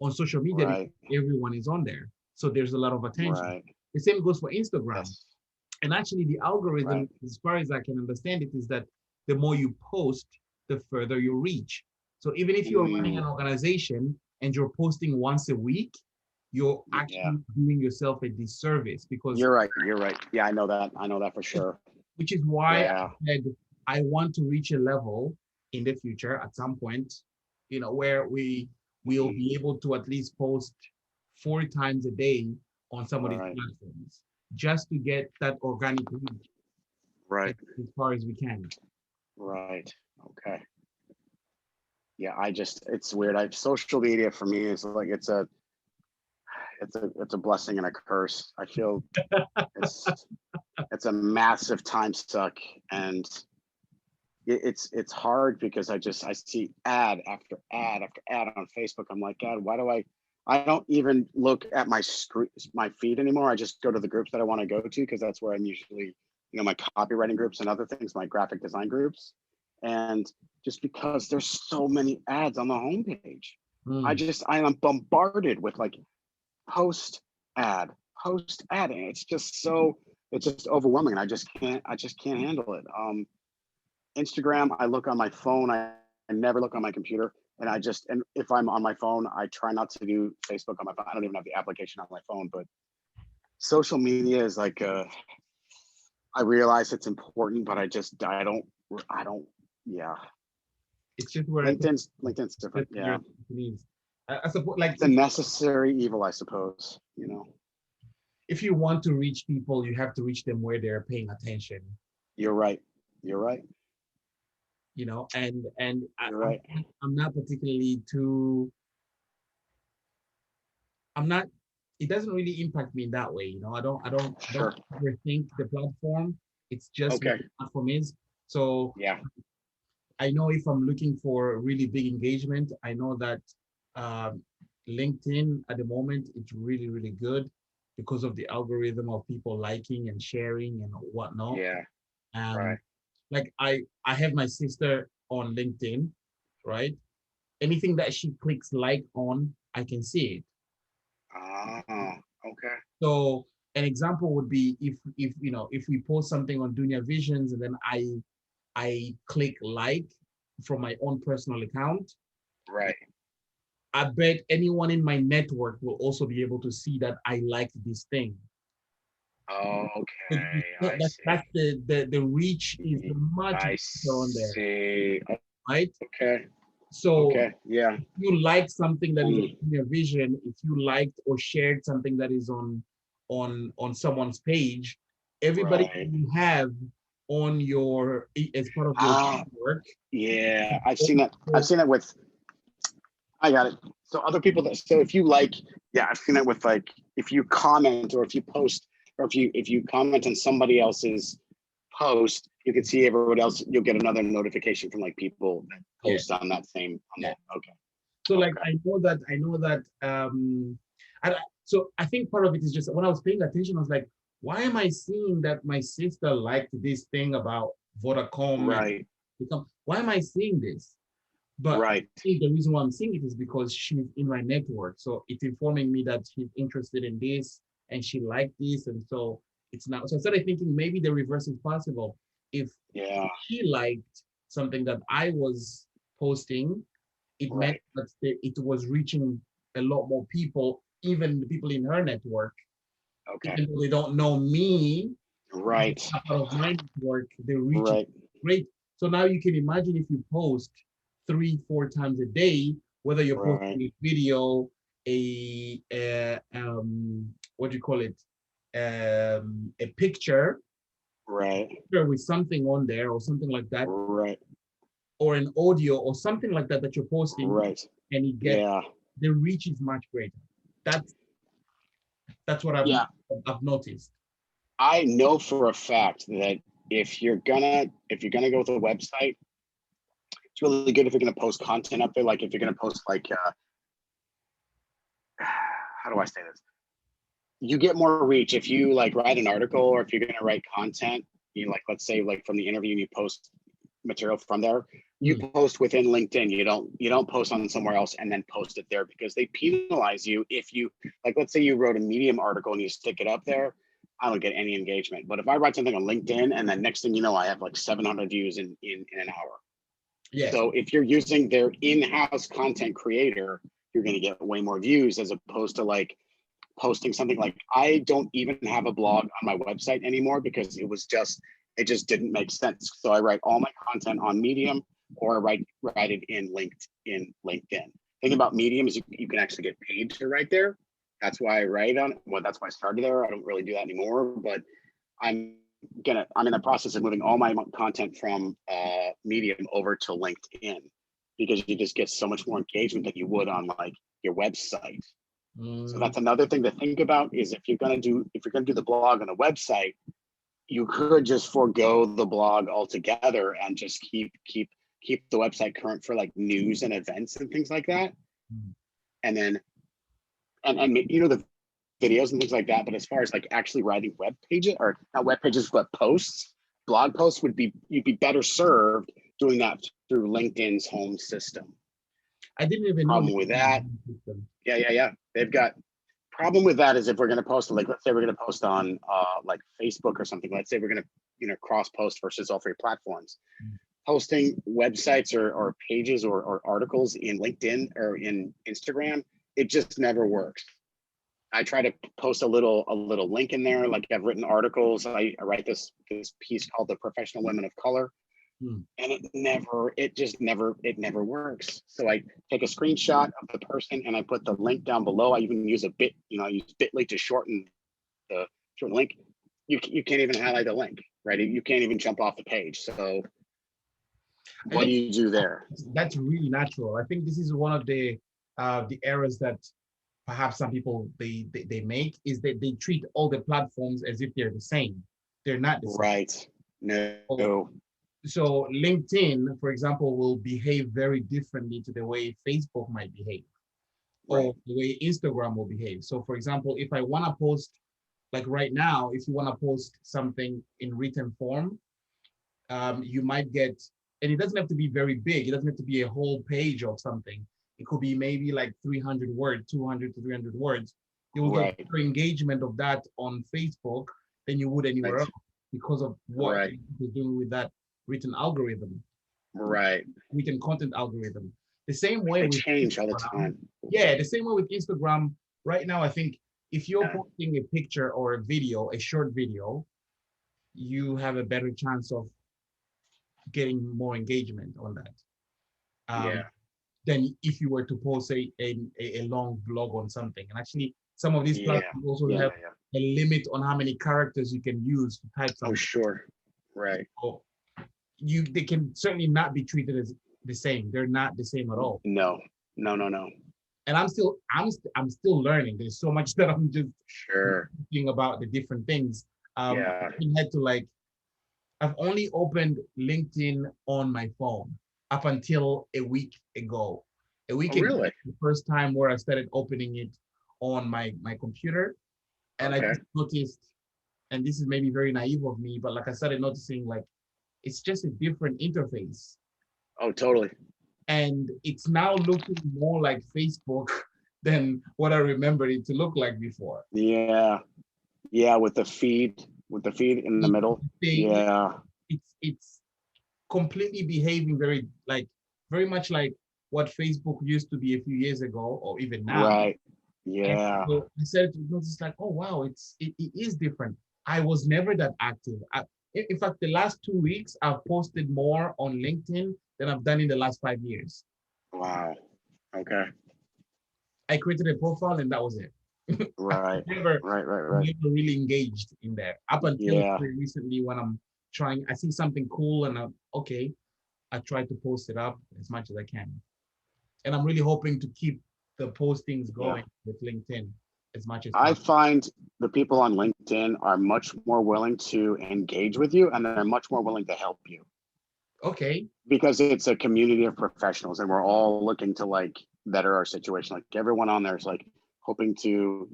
on social media because Right. everyone is on there. So there's a lot of attention. Right. The same goes for Instagram. Yes. And actually, the algorithm, Right. as far as I can understand it, is that the more you post, the further you reach. So even if you're running an Mm, organization and you're posting once a week, you're yeah. actually doing yourself a disservice because, You're right. You're right. Yeah, I know that. I know that for sure. which is why I Yeah. said I want to reach a level in the future at some point, where we will Mhm. be able to at least post 4 times a day on some of these Right. platforms just to get that organic reach Right. as far as we can. Right. Okay. Yeah, it's weird. Social media for me is like it's a blessing and a curse. I feel it's it's a massive time suck, and it's hard because I see ad after ad after ad on Facebook. I'm like, God, why do I don't even look at my feed anymore. I just go to the groups that I want to go to, because that's where I'm usually, my copywriting groups and other things, my graphic design groups. And just because there's so many ads on the homepage, I am bombarded with like post ad, and it's just overwhelming, and I just can't handle it. Instagram, I look on my phone. I never look on my computer. And if I'm on my phone, I try not to do Facebook on my phone. I don't even have the application on my phone, but social media is like, I realize it's important, but I don't, yeah. It's just where LinkedIn's different. Yeah. I suppose, like, it's a necessary evil, I suppose, if you want to reach people, you have to reach them where they're paying attention. You're right. And You're right. I'm not particularly it doesn't really impact me in that way. I don't overthink the platform. It's just okay. what the platform is. So yeah, I know if I'm looking for really big engagement, I know that LinkedIn at the moment, it's really, really good because of the algorithm of people liking and sharing and whatnot. Yeah. Right. Like I have my sister on LinkedIn, right? Anything that she clicks like on, I can see it. Okay. So an example would be if we post something on Dunia Visions and then I click like from my own personal account. Right. I bet anyone in my network will also be able to see that I liked this thing. Okay. That's the reach is much better on there. See. Right? Okay. So yeah. if you like something that is in your vision, if you liked or shared something that is on someone's page, everybody you have on your as part of your network. Yeah, I've seen that with. I got it. So other people if you like, I've seen it with, like, if you comment or if you post or if you comment on somebody else's post, you can see everybody else. You'll get another notification from like people that post on that same. That. Okay. So like I know that. So I think part of it is just when I was paying attention, I was like, why am I seeing that my sister liked this thing about Vodacom? Right. Why am I seeing this? But right. I think the reason why I'm seeing it is because she's in my network. So it's informing me that she's interested in this and she liked this. And so it's not. So I started thinking maybe the reverse is possible. If she liked something that I was posting, it meant that it was reaching a lot more people, even the people in her network. Okay. Even though they don't know me, right? Part of my network, they reach great. So now you can imagine if you post 3-4 times a day, whether you're posting a video, what do you call it, a picture, with something on there or something like that, or an audio or something like that that you're posting, and you get the reach is much greater. That's what I've noticed. I know for a fact that if you're gonna go with a website, it's really good if you're gonna post content up there. Like if you're gonna post like how do I say this? You get more reach if you like write an article, or if you're gonna write content, you like, let's say like from the interview and you post material from there, you post within LinkedIn. You don't post on somewhere else and then post it there, because they penalize you if you, like, let's say you wrote a Medium article and you stick it up there, I don't get any engagement. But if I write something on LinkedIn and then next thing you know, I have like 700 views in an hour. Yes. So if you're using their in-house content creator, you're going to get way more views, as opposed to like posting something like, I don't even have a blog on my website anymore because it just didn't make sense. So I write all my content on Medium, or I write it in LinkedIn. Thing about Medium is you can actually get paid to write there. That's why I write on it. Well, that's why I started there. I don't really do that anymore, but I'm in the process of moving all my content from Medium over to LinkedIn, because you just get so much more engagement than you would on like your website. So Mm, that's another thing to think about is if you're gonna do the blog on a website, you could just forego the blog altogether and just keep the website current for like news and events and things like that. mm. And then and the videos and things like that. But as far as like actually writing web pages, or not web pages, but posts, blog posts you'd be better served doing that through LinkedIn's home system. I didn't even know. Problem with that, yeah. They've got problem with that is if we're going to post, like, let's say we're going to post on like Facebook or something. Let's say we're going to cross post versus all three platforms. Posting websites or pages or articles in LinkedIn or in Instagram, it just never works. I try to post a little link in there. Like I've written articles. I write this piece called "The Professional Women of Color," Mm. and it never works. So I take a screenshot of the person and I put the link down below. I even use I use Bitly to shorten the link. You can't even highlight the link, right? You can't even jump off the page. So I what do think you do there? that's really natural. I think this is one of the errors that perhaps some people they make is that they treat all the platforms as if they're the same. They're not the same. Right. No. So, so LinkedIn, for example, will behave very differently to the way Facebook might behave, Right. or the way Instagram will behave. So, for example, if I want to post, like right now, if you want to post something in written form, you might get, and it doesn't have to be very big. It doesn't have to be a whole page of something. It could be maybe like 300 words, 200 to 300 words. You will get Right. more engagement of that on Facebook than you would anywhere Right. else because of what Right. you're doing with that written algorithm, Right. written content algorithm. The same way They with change all the Instagram. time. Yeah, the same way with Instagram. Right now, I think if you're Yeah. posting a picture or a video, a short video, you have a better chance of getting more engagement on that. Yeah. Than if you were to post a long blog on something. And actually, some of these Yeah. platforms also Yeah. have Yeah. a limit on how many characters you can use to type Oh, something. sure. Right. So they can certainly not be treated as the same. They're not the same at all. No. No. No. No. And I'm still learning. There's so much that I'm just Sure. thinking about the different things. Yeah. I had to like I've only opened LinkedIn on my phone up until a week ago. A week Oh, ago, really? the first time where I started opening it on my computer, and I Okay. just noticed, and this is maybe very naive of me, but like I started noticing, like it's just a different interface, Oh, totally. and it's now looking more like Facebook than what I remembered it to look like before. Yeah. Yeah. With the feed in the Each middle. thing, Yeah. it's completely behaving very much like what Facebook used to be a few years ago or even now. Right. And Yeah. so I started to notice like, oh wow, it is different. I was never that active. In fact, the last 2 weeks I've posted more on LinkedIn than I've done in the last 5 years. Wow. Okay. I created a profile and that was it. Right. never, Right. Right. Right. never really engaged in there up until Yeah. very recently when I see something cool and okay, I try to post it up as much as I can. And I'm really hoping to keep the postings Yeah. going with LinkedIn as much as I possible. find the people on LinkedIn are much more willing to engage with you and they're much more willing to help you Okay. because it's a community of professionals and we're all looking to like better our situation. Like everyone on there is like hoping to,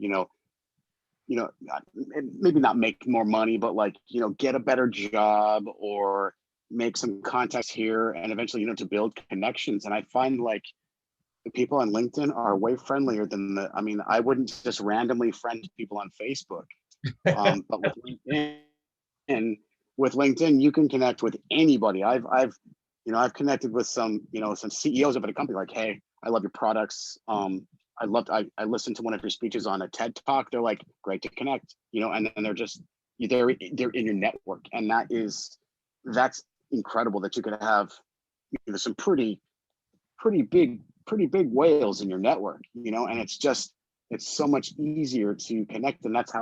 maybe not make more money, but like, get a better job or make some contacts here and eventually, to build connections. And I find like the people on LinkedIn are way friendlier than I wouldn't just randomly friend people on Facebook. But with LinkedIn, you can connect with anybody. I've connected with some CEOs of a company like, hey, I love your products. I listened to one of your speeches on a TED talk. They're like, great to connect, and then they're in your network. And that's incredible that you could have, some pretty big whales in your network, and it's so much easier to connect. And that's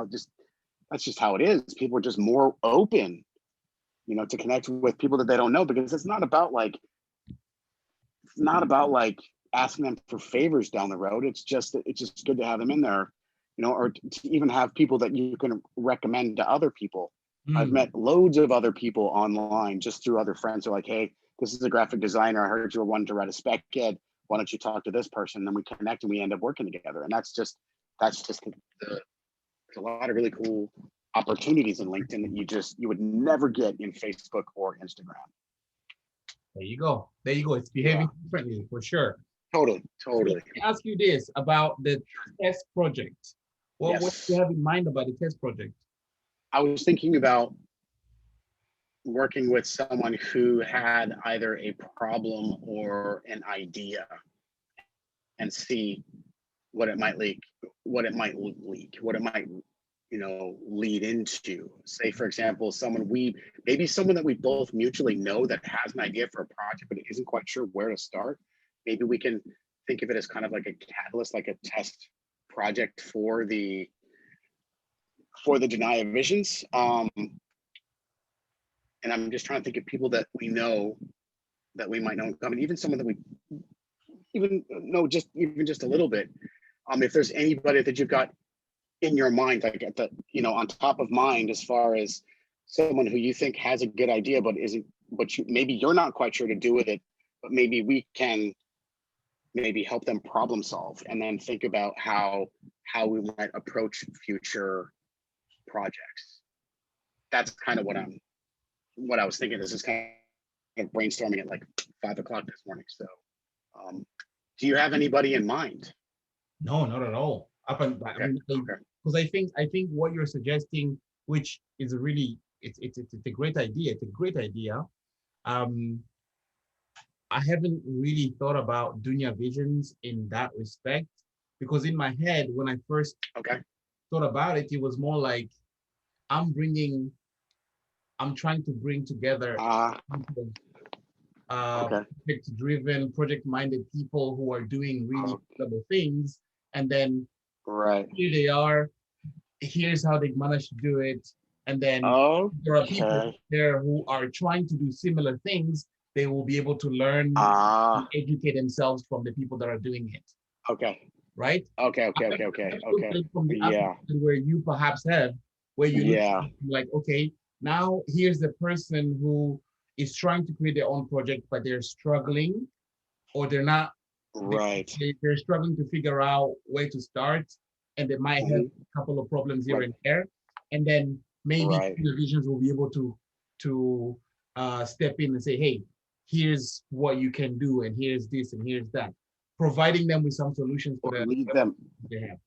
just how it is. People are just more open, to connect with people that they don't know, because it's not about like asking them for favors down the road. It's just good to have them in there, or to even have people that you can recommend to other people. I've met loads of other people online just through other friends who are like, hey, this is a graphic designer. I heard you were wanting to write a spec ed. Why don't you talk to this person? And then we connect and we end up working together. And that's just there's a lot of really cool opportunities in LinkedIn that you would never get in Facebook or Instagram. There you go. There you go. It's behaving differently for sure. Totally. Let me ask you this about the test project. What do you have in mind about the test project? I was thinking about working with someone who had either a problem or an idea and see what it might leak, what it might lead into. Say, for example, someone that we both mutually know that has an idea for a project, but isn't quite sure where to start. Maybe we can think of it as kind of like a catalyst, like a test project for the Dunia Visions. And I'm just trying to think of people that we know that we might know in common, even someone that we even know just a little bit. If there's anybody that you've got in your mind, like at the, on top of mind, as far as someone who you think has a good idea, but maybe you're not quite sure to do with it, but maybe we can maybe help them problem solve and then think about how we might approach future projects. That's kind of what I was thinking. This is kind of brainstorming at like 5 o'clock this morning. So do you have anybody in mind? No, not at all. Because I think what you're suggesting, which is really it's a great idea. It's a great idea. I haven't really thought about Dunia Visions in that respect, because in my head, when I first thought about it, it was more like I'm trying to bring together project-driven, project-minded people who are doing really incredible things, and then here they are. Here's how they managed to do it, and then there are people there who are trying to do similar things. They will be able to learn and educate themselves from the people that are doing it. Right? Okay. From the where you perhaps have, where you look like, okay, now here's the person who is trying to create their own project, but they're struggling, or they're not. They're struggling to figure out where to start, and they might have a couple of problems here and there, and then maybe the Visions will be able to step in and say, hey, here's what you can do, and here's this, and here's that, providing them with some solutions for lead them. They have.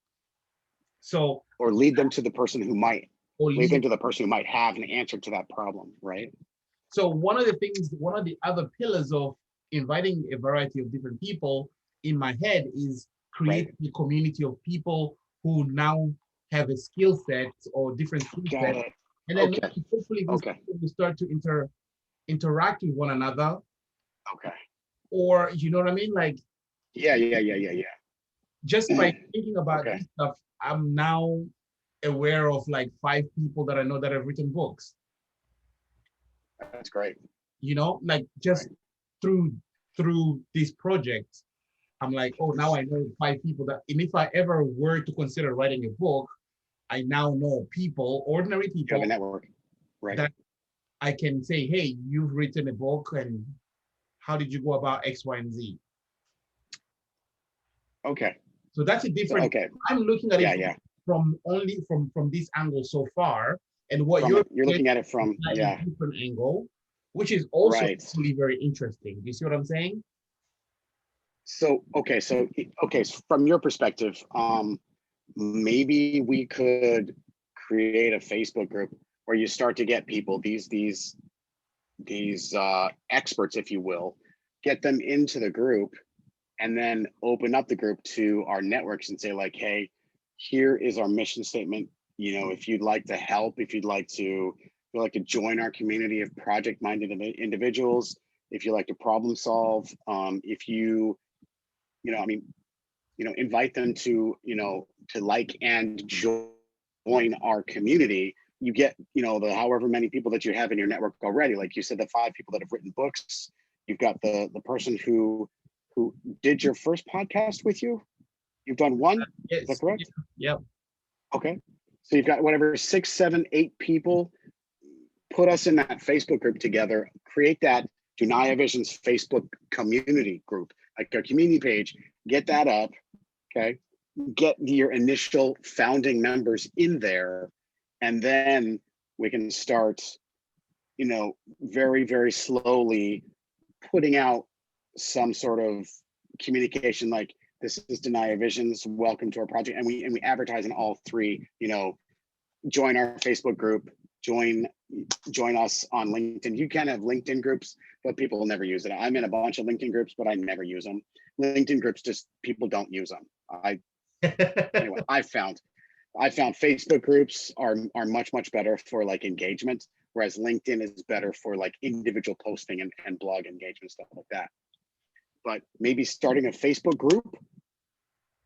So, or lead them to the person who might have an answer to that problem, right? So one of the other pillars of inviting a variety of different people in my head is creating a community of people who now have a skill set or different skill sets, and then hopefully we start to interact with one another. Or you know what I mean? Like just by thinking about this stuff, I'm now aware of like 5 people that I know that have written books. That's great. Like just through this project, I'm like, oh, now I know 5 people that, and if I ever were to consider writing a book, I now know people, ordinary people, you have a network, that I can say, hey, you've written a book, and how did you go about X, Y, and Z? So that's a different. I'm looking at it from this angle so far, and what you're looking at it from a different angle, which is also really very interesting. Do you see what I'm saying? So from your perspective, maybe we could create a Facebook group where you start to get people, these experts, if you will, get them into the group, and then open up the group to our networks and say like, hey, here is our mission statement. If you'd like to help, if you'd like to join our community of project-minded individuals, if you like to problem solve, if you invite them to like and join our community. You get, the however many people that you have in your network already. Like you said, the 5 people that have written books. You've got the person who who did your first podcast with you. You've done one, is that Yes. correct? Yep. Okay. So you've got whatever, 6, 7, 8 people. Put us in that Facebook group together, create that Dunia Visions Facebook community group, like a community page, get that up, okay? Get your initial founding members in there, and then we can start, you know, very, very slowly putting out some sort of communication like, this is Dunia Visions, welcome to our project. And we advertise in all 3, you know, join our Facebook group, join us on LinkedIn. You can have LinkedIn groups, but people will never use it. I'm in a bunch of LinkedIn groups, but I never use them. LinkedIn groups, just people don't use them. Anyway, I found Facebook groups are much better for like engagement, whereas LinkedIn is better for like individual posting and blog engagement, stuff like that. But maybe starting a Facebook group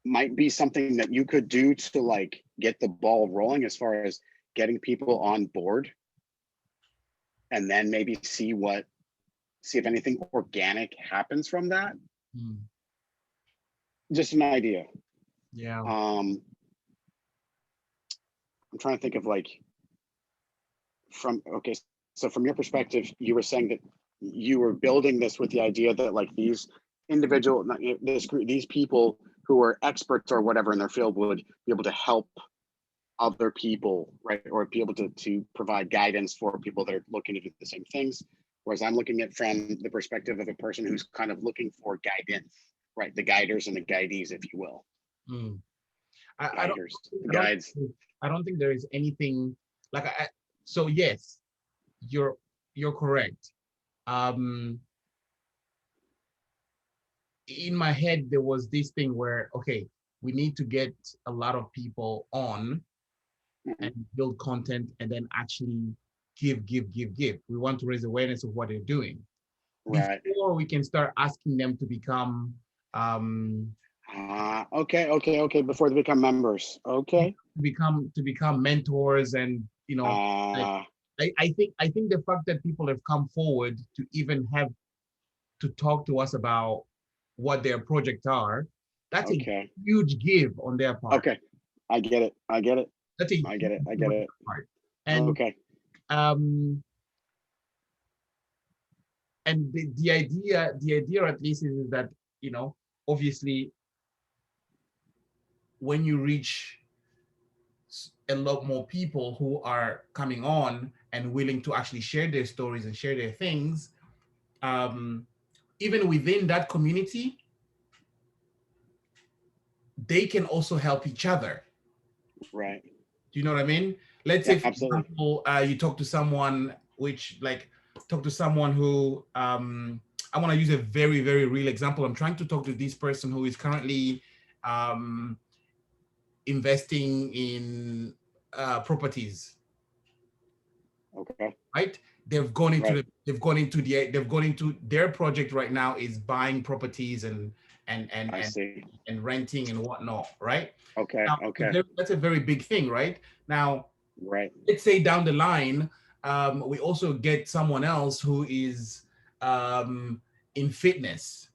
might be something that you could do to like get the ball rolling as far as getting people on board, and then maybe see if anything organic happens from that. Just an idea. Yeah. I'm trying to think of like, so from your perspective, you were saying that you were building this with the idea that like these these people who are experts or whatever in their field would be able to help other people, right? Or be able to provide guidance for people that are looking to do the same things. Whereas I'm looking at from the perspective of a person who's kind of looking for guidance, right? The guiders and the guidees, if you will. I Guides. I don't think there is anything like so yes, you're correct. In my head, there was this thing where, okay, we need to get a lot of people on and build content and then actually give. We want to raise awareness of what they're doing. Right. Before we can start asking them to become okay. Before they become members. Okay. To become mentors, and you know, I think the fact that people have come forward to even have to talk to us about what their projects are, that's a huge give on their part. Okay. I get it. That's a I get it. Part. And okay. And the idea at least is that, you know, obviously when you reach a lot more people who are coming on and willing to actually share their stories and share their things, even within that community, they can also help each other. Right. Do you know what I mean? Let's say, for example, you talk to someone who, I want to use a very, very real example. I'm trying to talk to this person who is currently investing in properties. Okay. Right? They've gone into their project right now is buying properties and renting and whatnot, right? Okay. Now, okay. That's a very big thing, right? Now, right. Let's say down the line, we also get someone else who is in fitness,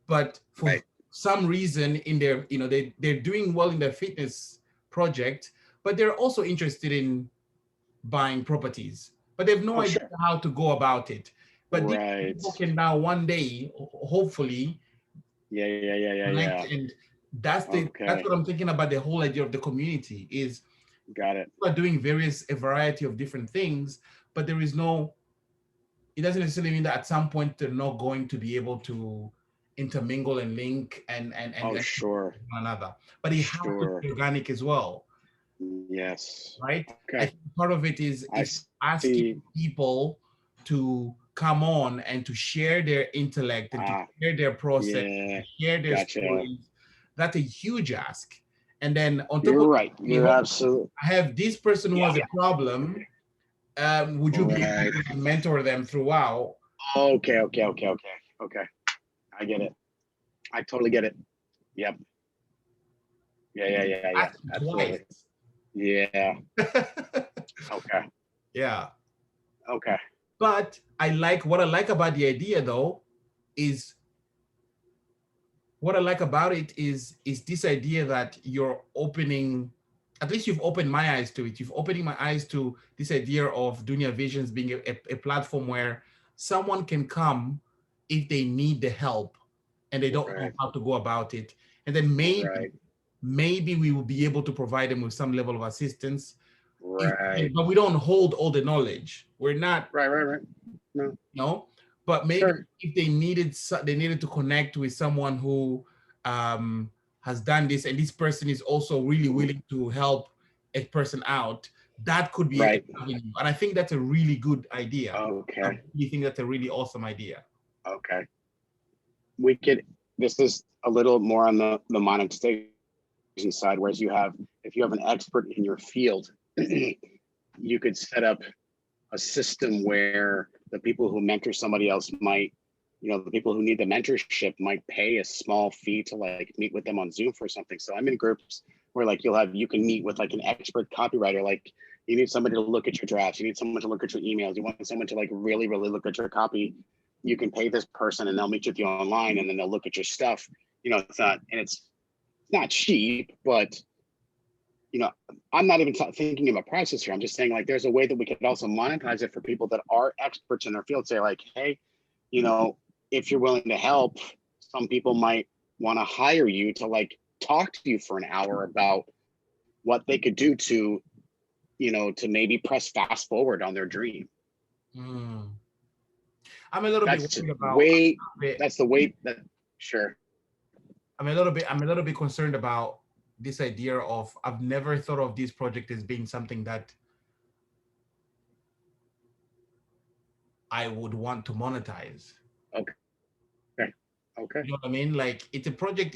but for some reason in their, you know, they're doing well in their fitness project, but they're also interested in buying properties, but they have no idea how to go about it. But these people can now one day, hopefully, and that's what I'm thinking about. The whole idea of the community is, got it. People are doing a variety of different things, but it doesn't necessarily mean that at some point they're not going to be able to intermingle and link and sure. one another. But it has to be organic as well. Yes. Right? Okay. I think part of it is asking people to come on and to share their intellect and to share their process, share their stories. That's a huge ask. And then on top of right. You're absolutely. I have this person who has a problem. Would you be able to mentor them throughout? Okay. I get it. I totally get it. Yep. Yeah. Absolutely. Yeah. Okay. Yeah. Okay. But what I like about the idea though is what I like about it is this idea that you're opening, at least you've opened my eyes to it. You've opening my eyes to this idea of Dunia Visions being a platform where someone can come if they need the help and they don't know Right. how to go about it. And then Right. maybe we will be able to provide them with some level of assistance. Right. But we don't hold all the knowledge. We're not, Right. Right. Right. No. no, but maybe Sure. if they needed to connect with someone who um, has done this, and this person is also really willing to help a person out, that could be an Right. avenue. And I think that's a really good idea. I Okay. really think that's a really awesome idea. Okay. We could. This is a little more on the monetization side, whereas if you have an expert in your field, you could set up a system where the people who mentor somebody else might, the people who need the mentorship might pay a small fee to like meet with them on Zoom for something. So I'm in groups where like you can meet with like an expert copywriter. Like you need somebody to look at your drafts, you need someone to look at your emails, you want someone to like really, really look at your copy. You can pay this person and they'll meet with you online and then they'll look at your stuff. It's not cheap, but I'm not even thinking of a process here. I'm just saying like there's a way that we could also monetize it for people that are experts in their field. Say like, hey, if you're willing to help, some people might want to hire you to like talk to you for an hour about what they could do to maybe press fast forward on their dream. Mm. I'm a little bit That's worried about. way. That's the way that. Sure. I'm a little bit concerned about this idea of, I've never thought of this project as being something that I would want to monetize. Okay. Okay. You know what I mean? Like it's a project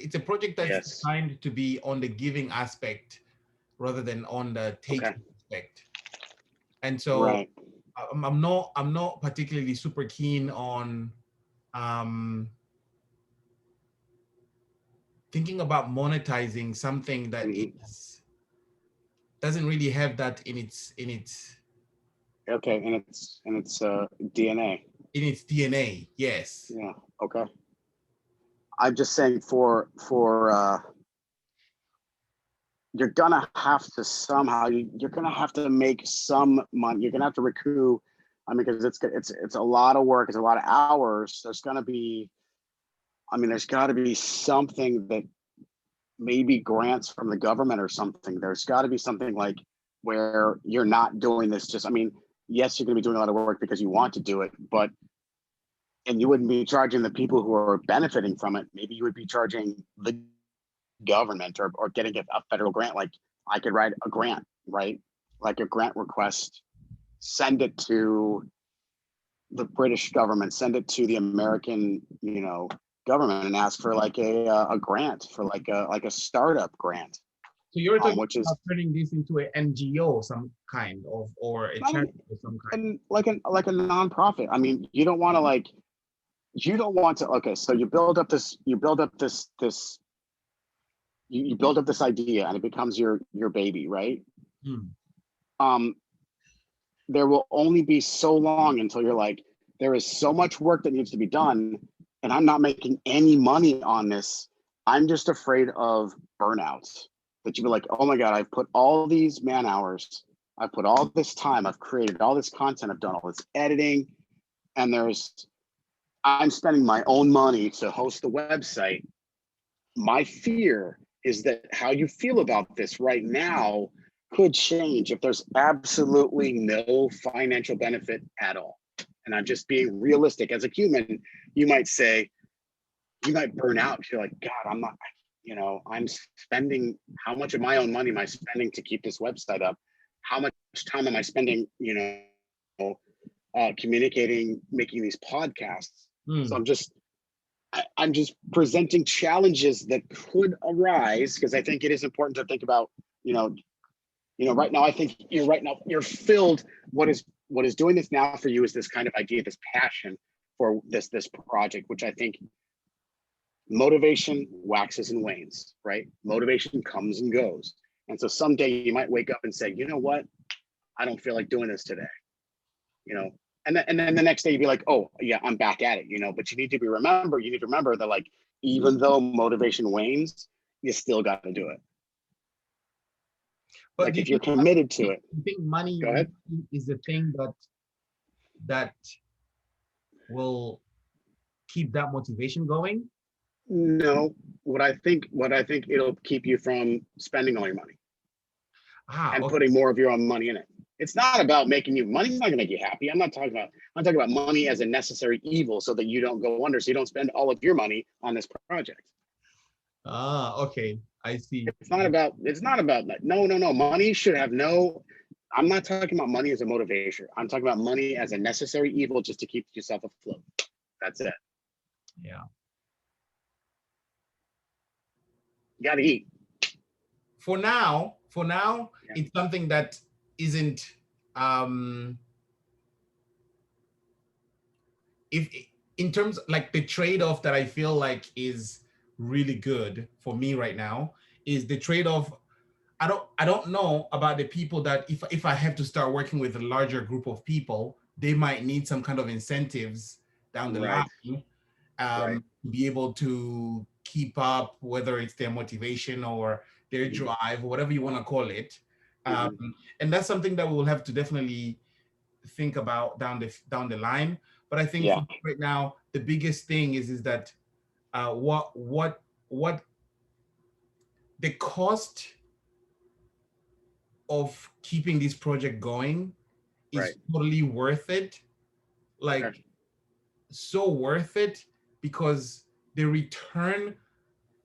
that's Yes. designed to be on the giving aspect rather than on the taking Okay. aspect. And so Right. I'm not particularly super keen on um, thinking about monetizing something that Mm-hmm. doesn't really have that in its Okay. And it's DNA. in its DNA. Yes. Yeah. Okay. I'm just saying for you're gonna have to somehow you're gonna have to make some money. You're gonna have to recoup. I mean, because it's a lot of work. It's a lot of hours. There's got to be something that maybe grants from the government or something. There's got to be something like where you're not doing this just. I mean, yes, you're gonna be doing a lot of work because you want to do it, and you wouldn't be charging the people who are benefiting from it. Maybe you would be charging the government or getting a federal grant. Like I could write a grant, right? Like a grant request, send it to the British government, send it to the American, government and ask for like a grant for like a startup grant, So you're talking which is about turning this into an NGO, some kind of, or a not charity of some kind. and like a nonprofit. I mean, you don't want to. Okay, so you build up this you build up this idea and it becomes your baby, right? Hmm. um there will only be so long until you're like, there is so much work that needs to be done and I'm not making any money on this. I'm just afraid of burnout, that you be like, oh my god, I've put all these man hours, I've put all this time, I've created all this content, I've done all this editing, and I'm spending my own money to host the website. My fear is that how you feel about this right now could change if there's absolutely no financial benefit at all. And I'm just being realistic. As a human, you might say, you might burn out. You're like, God, I'm spending, how much of my own money am I spending to keep this website up? How much time am I spending, communicating, making these podcasts? So Hmm. I'm just presenting challenges that could arise because I think it is important to think about, right now, I think you're filled. What is doing this now for you is this kind of idea, this passion for this project, which I think motivation waxes and wanes, right? Motivation comes and goes. And so someday you might wake up and say, you know what? I don't feel like doing this today, you know, and then the next day you'd be like, oh yeah, I'm back at it, but you need to remember that like even though motivation wanes, you still got to do it. But Like do you if you're think committed to it, you think money go ahead. is the thing that will keep that motivation going? No, what I think it'll keep you from spending all your money Ah, and okay. putting more of your own money in it. It's not about making you money's not gonna make you happy. I'm talking about money as a necessary evil so that you don't go under, so you don't spend all of your money on this project. Ah, okay. I see. It's not about that. No, no, no. Money should have no, I'm not talking about money as a motivation. I'm talking about money as a necessary evil just to keep yourself afloat. That's it. Yeah. You gotta eat. For now, Yeah. it's something that isn't um if in terms like the trade-off that I feel like is really good for me right now is the trade-off. I don't know about the people that if I have to start working with a larger group of people, they might need some kind of incentives down the Right. line, Right. to be able to keep up, whether it's their motivation or their drive, or whatever you want to call it. Um, Mm-hmm. and that's something that we'll have to definitely think about down the line. But I think Yeah. for right now, the biggest thing is that what the cost of keeping this project going Right. is totally worth it. Okay. Like so worth it because the return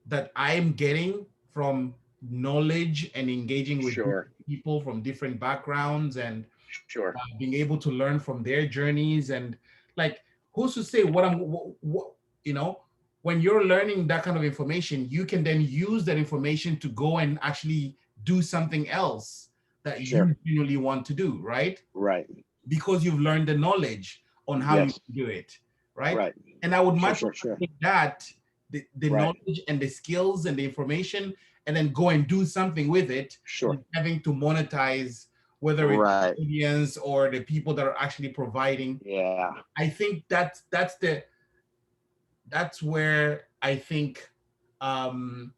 that I'm getting from knowledge and engaging with Sure. people from different backgrounds and Sure. being able to learn from their journeys and like who's to say what you know when you're learning that kind of information you can then use that information to go and actually do something else that Sure. you really want to do, right? Right. Because you've learned the knowledge on how you Yes. do it, right? Right. And I would Sure. much Sure. rather Sure. take that, the Right. knowledge and the skills and the information, and then go and do something with it, Sure. than having to monetize, whether it's Right. the audience or the people that are actually providing. Yeah. I think that's where I think um,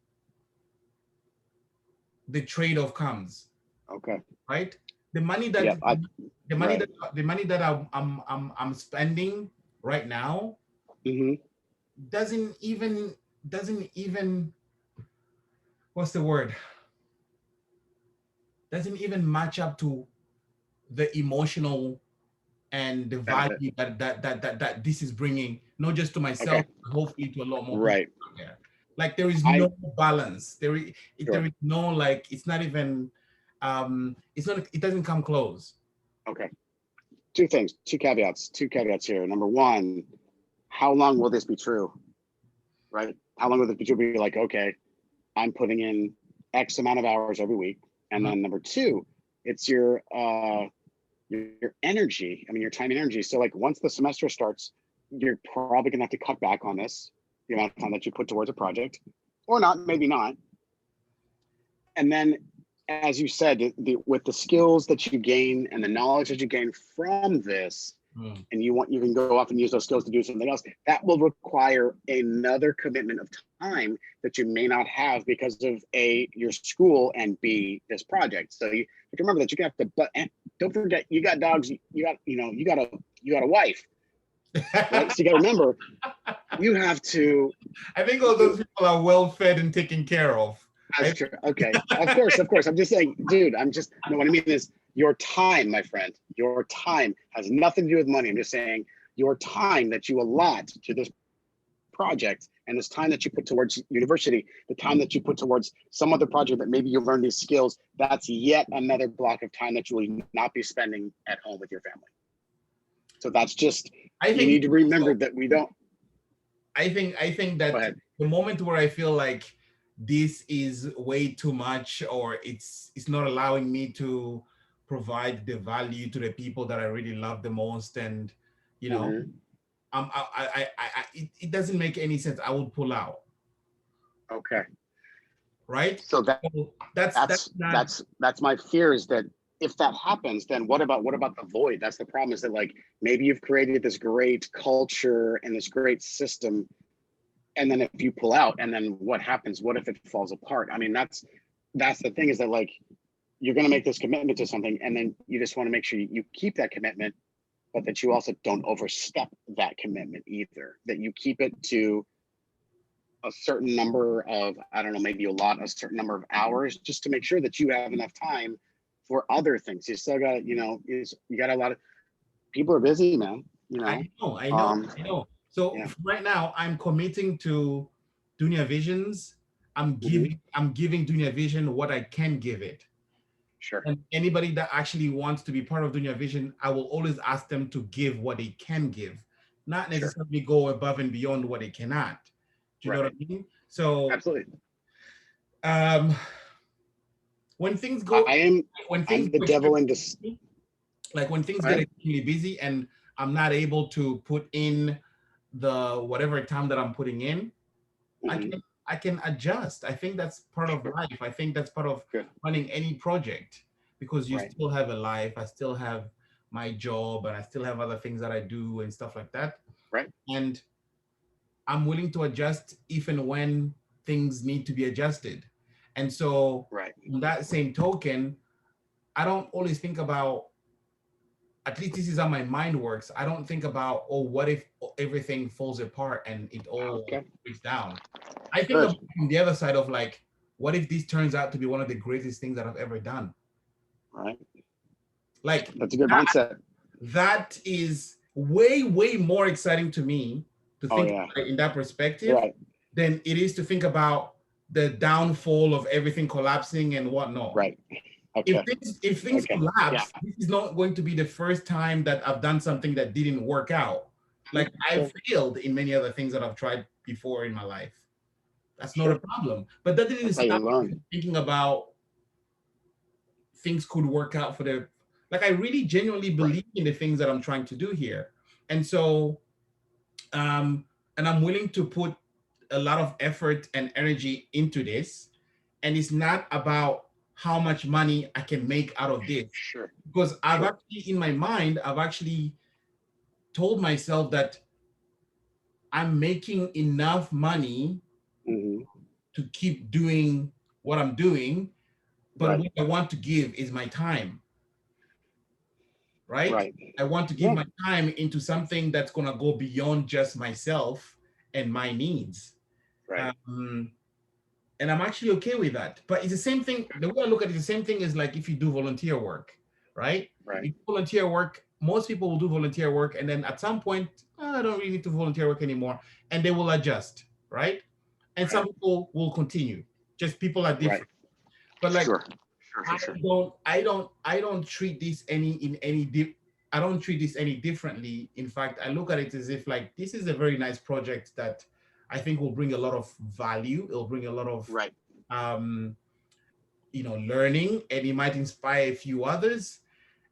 the trade-off comes, Okay. right? The money Yeah. that the money Right. that the money that I'm spending right now Mm-hmm. doesn't even what's the word doesn't even match up to the emotional and the Benefit. value that this is bringing, not just to Okay. myself, but hopefully to a lot more people Right. out there. Like there is I no balance. There Sure. is no like it's not even it's not it doesn't come close. Okay. Two things, two caveats here. Number one, how long will this be true? Right? How long will this be true? Be like, okay, I'm putting in X amount of hours every week. And Mhm. then number two, it's your energy. I mean, your time and energy. So like once the semester starts, you're probably gonna have to cut back on this, the amount of time that you put towards a project, or not, maybe not. And then as you said, with the skills that you gain and the knowledge that you gain from this, Mm. and you can go off and use those skills to do something else, that will require another commitment of time that you may not have because of A, your school, and B, this project. So you have to remember that you have to, but don't forget you got dogs, you got a wife, right? So you got to remember you have to. I think all those people are well fed and taken care of. That's true. Okay. Of course, of course. I'm just saying, dude, no, what I mean is your time, my friend, your time has nothing to do with money. I'm just saying your time that you allot to this project and this time that you put towards university, the time that you put towards some other project that maybe you learn these skills, that's yet another block of time that you will not be spending at home with your family. So that's just, I you think need to remember that we don't. I think Go that ahead. the moment where I feel like this is way too much or it's not allowing me to provide the value to the people that I really love the most, and you know Mhm. it doesn't make any sense, I would pull out, Okay. right? So So that's not that's my fear is that if that happens, then what about the void? That's the problem, is that like maybe you've created this great culture and this great system, and then if you pull out, and then what happens? What if it falls apart? I mean, that's the thing, is that like you're going to make this commitment to something, and then you just want to make sure you keep that commitment, but that you also don't overstep that commitment either. That you keep it to a certain number of, I don't know, maybe you allot a certain number of hours just to make sure that you have enough time for other things. You still got, you know, you got a lot of people are busy, man. You know. I know. So Yeah. right now I'm committing to Dunia Visions. I'm giving Dunia Vision what I can give it. Sure. And anybody that actually wants to be part of Dunia Vision, I will always ask them to give what they can give, not necessarily go above and beyond what they cannot. Do you know what I mean? So absolutely. When things go, I'm the devil in this. Like when things get extremely busy and I'm not able to put in the whatever time that I'm putting in, I can adjust. I think that's part of life. I think that's part of running any project, because you still have a life. I still have my job, and I still have other things that I do and stuff like that. Right. And I'm willing to adjust if and when things need to be adjusted. And so in that same token, I don't always think about, at least this is how my mind works. I don't think about, oh, what if everything falls apart and it all breaks down? I think about from the other side of like, what if this turns out to be one of the greatest things that I've ever done? Right. Like that's a good mindset. That is way, way more exciting to me to think about it in that perspective than it is to think about the downfall of everything collapsing and whatnot. Right. Okay. If things collapse, this is not going to be the first time that I've done something that didn't work out. Like I've failed in many other things that I've tried before in my life. That's not a problem. But that didn't stop me thinking about things could work out for the, like I really genuinely believe in the things that I'm trying to do here. And so, and I'm willing to put a lot of effort and energy into this. And it's not about how much money I can make out of this. Sure. Because I've actually, in my mind, I've actually told myself that I'm making enough money to keep doing what I'm doing, but what I want to give is my time. Right? I want to give my time into something that's gonna go beyond just myself and my needs. Right. And I'm actually okay with that. But it's the same thing. The way I look at it, the same thing is like if you do volunteer work, right? Right. If you volunteer work, most people will do volunteer work, and then at some point, I don't really need to volunteer work anymore, and they will adjust, right? And some people will continue. Just people are different. But like, I don't treat this I don't treat this any differently. In fact, I look at it as if like this is a very nice project that I think will bring a lot of value. It'll bring a lot of learning, and it might inspire a few others.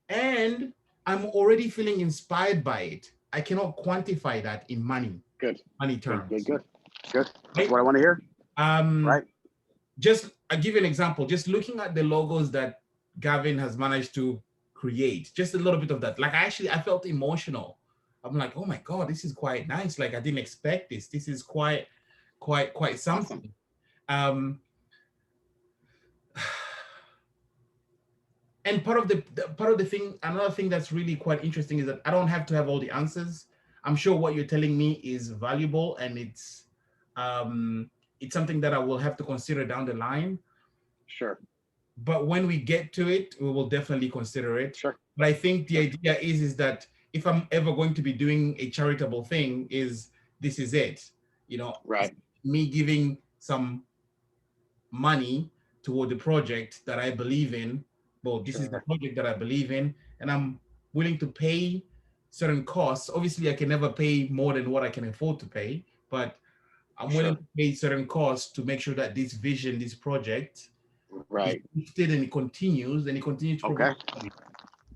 And I'm already feeling inspired by it. I cannot quantify that in money. Money terms. Good. That's what I want to hear. Just I'll give you an example. Just looking at the logos that Gavin has managed to create, just a little bit of that. Like I felt emotional. I'm like, oh my God, this is quite nice. Like I didn't expect this. This is quite something. And part of the thing, another thing that's really quite interesting is that I don't have to have all the answers. I'm sure what you're telling me is valuable, and it's something that I will have to consider down the line. Sure. But when we get to it, we will definitely consider it. Sure. But I think the idea is that if I'm ever going to be doing a charitable thing, this is it. Me giving some money toward the project that I believe in. Well, this is the project that I believe in, and I'm willing to pay certain costs. Obviously, I can never pay more than what I can afford to pay, but I'm willing to pay certain costs to make sure that this vision, this project, is lifted and it continues to provide money.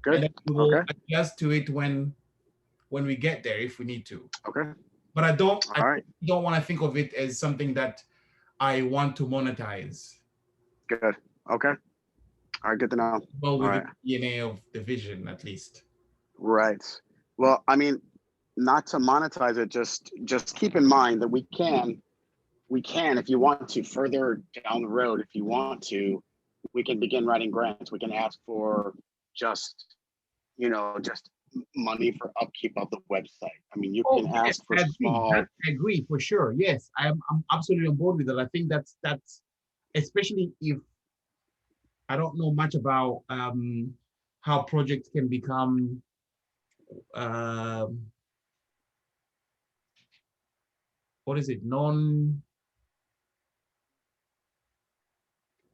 Good. And then we will adjust to it when we get there if we need to. Okay. But I don't want to think of it as something that I want to monetize. Good. Okay. All right, good to know. Well, with the DNA of the vision, at least. Right. Well, I mean, not to monetize it, just keep in mind that we can we can, if you want to, further down the road, if you want to, we can begin writing grants. We can ask for just, just money for upkeep of the website. I mean, you Oh, can yes, ask for I agree. small. I agree for sure. Yes, I'm absolutely on board with that. I think that's especially if I don't know much about how projects can become um, what is it,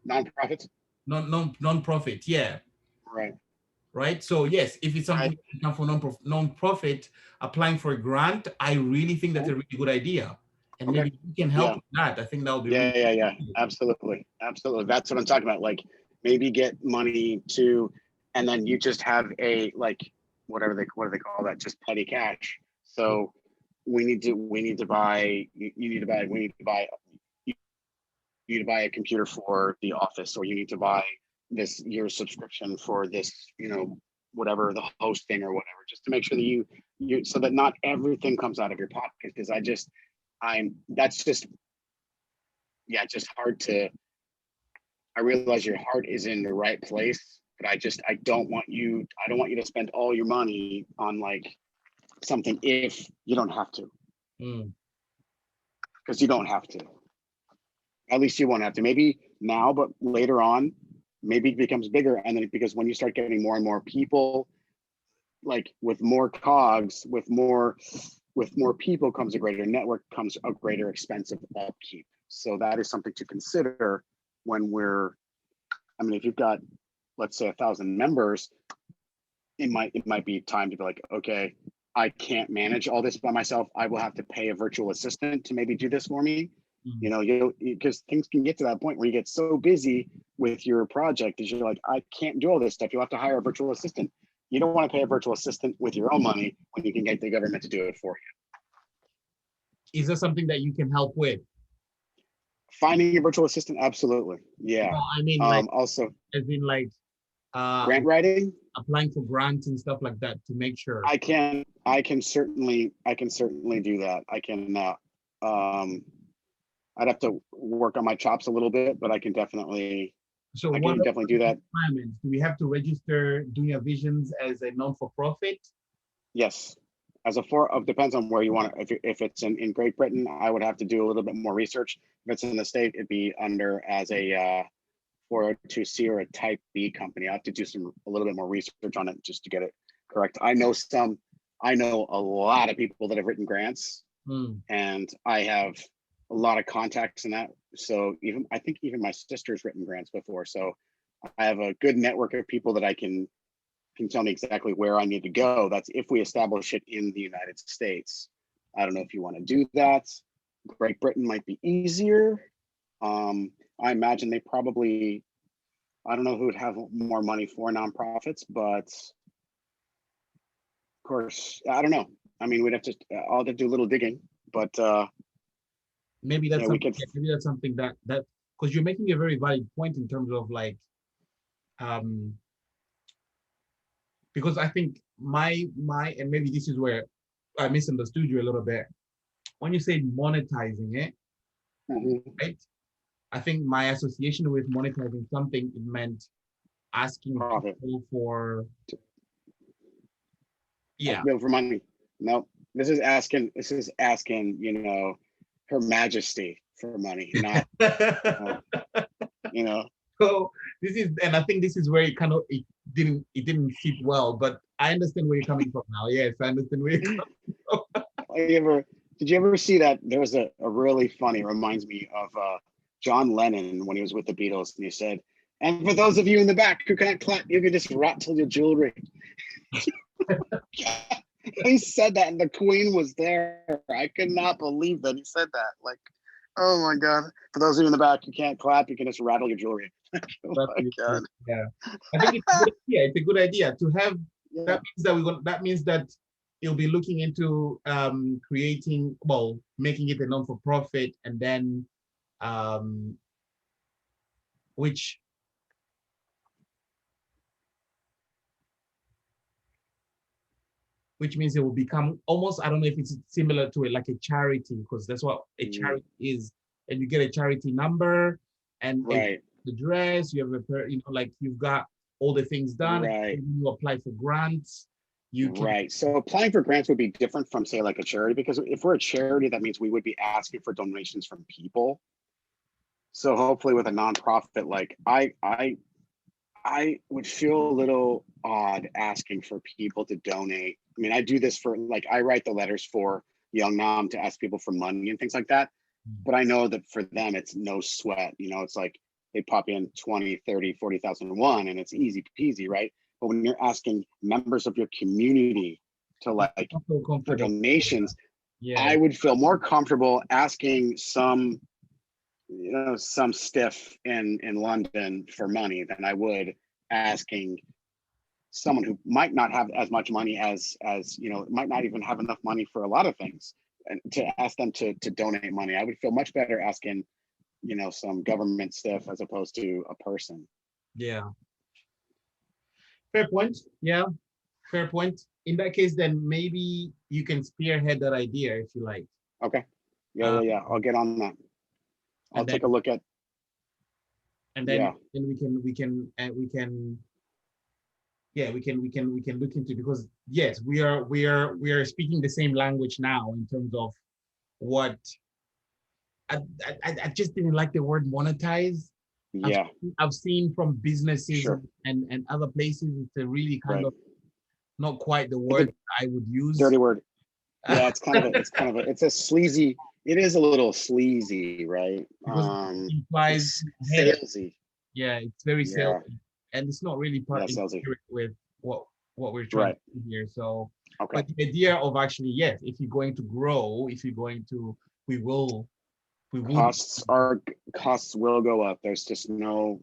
Nonprofits. non-profit. Yeah, Right. right. So yes, if it's something Right. that come for non-profit applying for a grant, I really think that's a really good idea, and Okay. maybe we can help Yeah. with that. I think that would be really Yeah. good. Absolutely. Absolutely. That's what I'm talking about. Like maybe get money to, and then you just have a, like, what do they call that? Just petty cash. So we need to buy, you need to buy, we need to buy, you need to buy a computer for the office, or you need to buy this year's subscription for this, whatever, the hosting or whatever, just to make sure that you so that not everything comes out of your pocket. Because that's just, yeah, just hard to, I realize your heart is in the right place, but I don't want you to spend all your money on like something if you don't have to, Mm. because you don't have to. At least you won't have to. Maybe now, but later on, maybe it becomes bigger. And then because when you start getting more and more people, like with more cogs, with more people comes a greater network, comes a greater expense of upkeep. So that is something to consider when I mean, if you've got, let's say, 1,000 members, it might be time to be like, okay, I can't manage all this by myself. I will have to pay a virtual assistant to maybe do this for me. Because things can get to that point where you get so busy with your project that you're like, I can't do all this stuff. You'll have to hire a virtual assistant. You don't want to pay a virtual assistant with your own money when you can get the government to do it for you. Is there something that you can help with? Finding a virtual assistant, absolutely. Yeah. No, I mean, like, Also, as in like grant writing. applying for grants and stuff like that to make sure. I can certainly do that. I'd have to work on my chops a little bit, but I can definitely So I what can are definitely the do that. requirements? Do we have to register Dunia Visions as a non-for-profit? Yes. As a depends on where you want it. If it's in Great Britain, I would have to do a little bit more research. If it's in the state, it'd be under as a 402C or a type B company. I have to do a little bit more research on it just to get it correct. I know a lot of people that have written grants, and I have a lot of contacts in that. So I think even my sister's written grants before. So I have a good network of people that can tell me exactly where I need to go. That's if we establish it in the United States. I don't know if you want to do that. Great Britain might be easier. I imagine they probably, I don't know who would have more money for nonprofits, but of course, I don't know. I mean, I'll have to do a little digging, but maybe that's yeah, we something. could. Maybe that's something that because you're making a very valid point in terms of like, because I think my and maybe this is where I misunderstood you a little bit when you say monetizing it, right? I think my association with monetizing something, it meant asking Profit. people for, yeah. Bill for money. No, this is asking, Her Majesty for money, not, you know. So this is, and I think this is where it didn't sit well, but I understand where you're coming from now. Yes, I understand where you're coming from. Did you ever see that? There was a really funny, reminds me of John Lennon when he was with the Beatles, and he said, "And for those of you in the back who cannot clap, you can just rattle your jewelry." He said that, and the Queen was there. I could not believe that he said that. Like, oh my God! For those of you in the back who can't clap, you can just rattle your jewelry. Oh my God! Yeah, I think it's a good idea. It's a good idea to have. Yeah. That means that you'll be looking into making it a non-for-profit, and then which means it will become almost, I don't know if it's similar to like a charity, because that's what a charity is. and you get a charity number and Right. the dress, you have like you've got all the things done, Right. and you apply for grants, you can. Right. So applying for grants would be different from, say, like a charity, because if we're a charity, that means we would be asking for donations from people. So hopefully with a nonprofit, like I would feel a little odd asking for people to donate. I mean, I do this for, like, I write the letters for Young Nam to ask people for money and things like that. But I know that for them, it's no sweat. It's like they pop in 20, 30, 40,001 and it's easy peasy, right? But when you're asking members of your community to, like, So for comfortable. donations, Yeah. I would feel more comfortable asking some some stiff in London for money than I would asking someone who might not have as much money as might not even have enough money for a lot of things, and to ask them to donate money. I would feel much better asking some government stiff as opposed to a person. Yeah. Fair point. Yeah. Fair point. In that case, then maybe you can spearhead that idea if you like. Okay. Yeah. I'll get on that. I'll And then take a look at. and Yeah. then we can look into, because yes, we are speaking the same language now in terms of what I just didn't like the word monetize. Yeah. I've seen from businesses Sure. and other places, it's a really kind Right. of not quite the It's word a I would use. dirty word. Yeah, it's a sleazy. It is a little sleazy, right? Because it implies It's headache. salesy. Yeah, it's very Yeah. salesy, and it's not really part in Salesy. spirit with what we're trying Right. to do here. So, Okay. but the idea of actually, yes, if you're going to grow, if you're going to, we will. Costs will go up. There's just no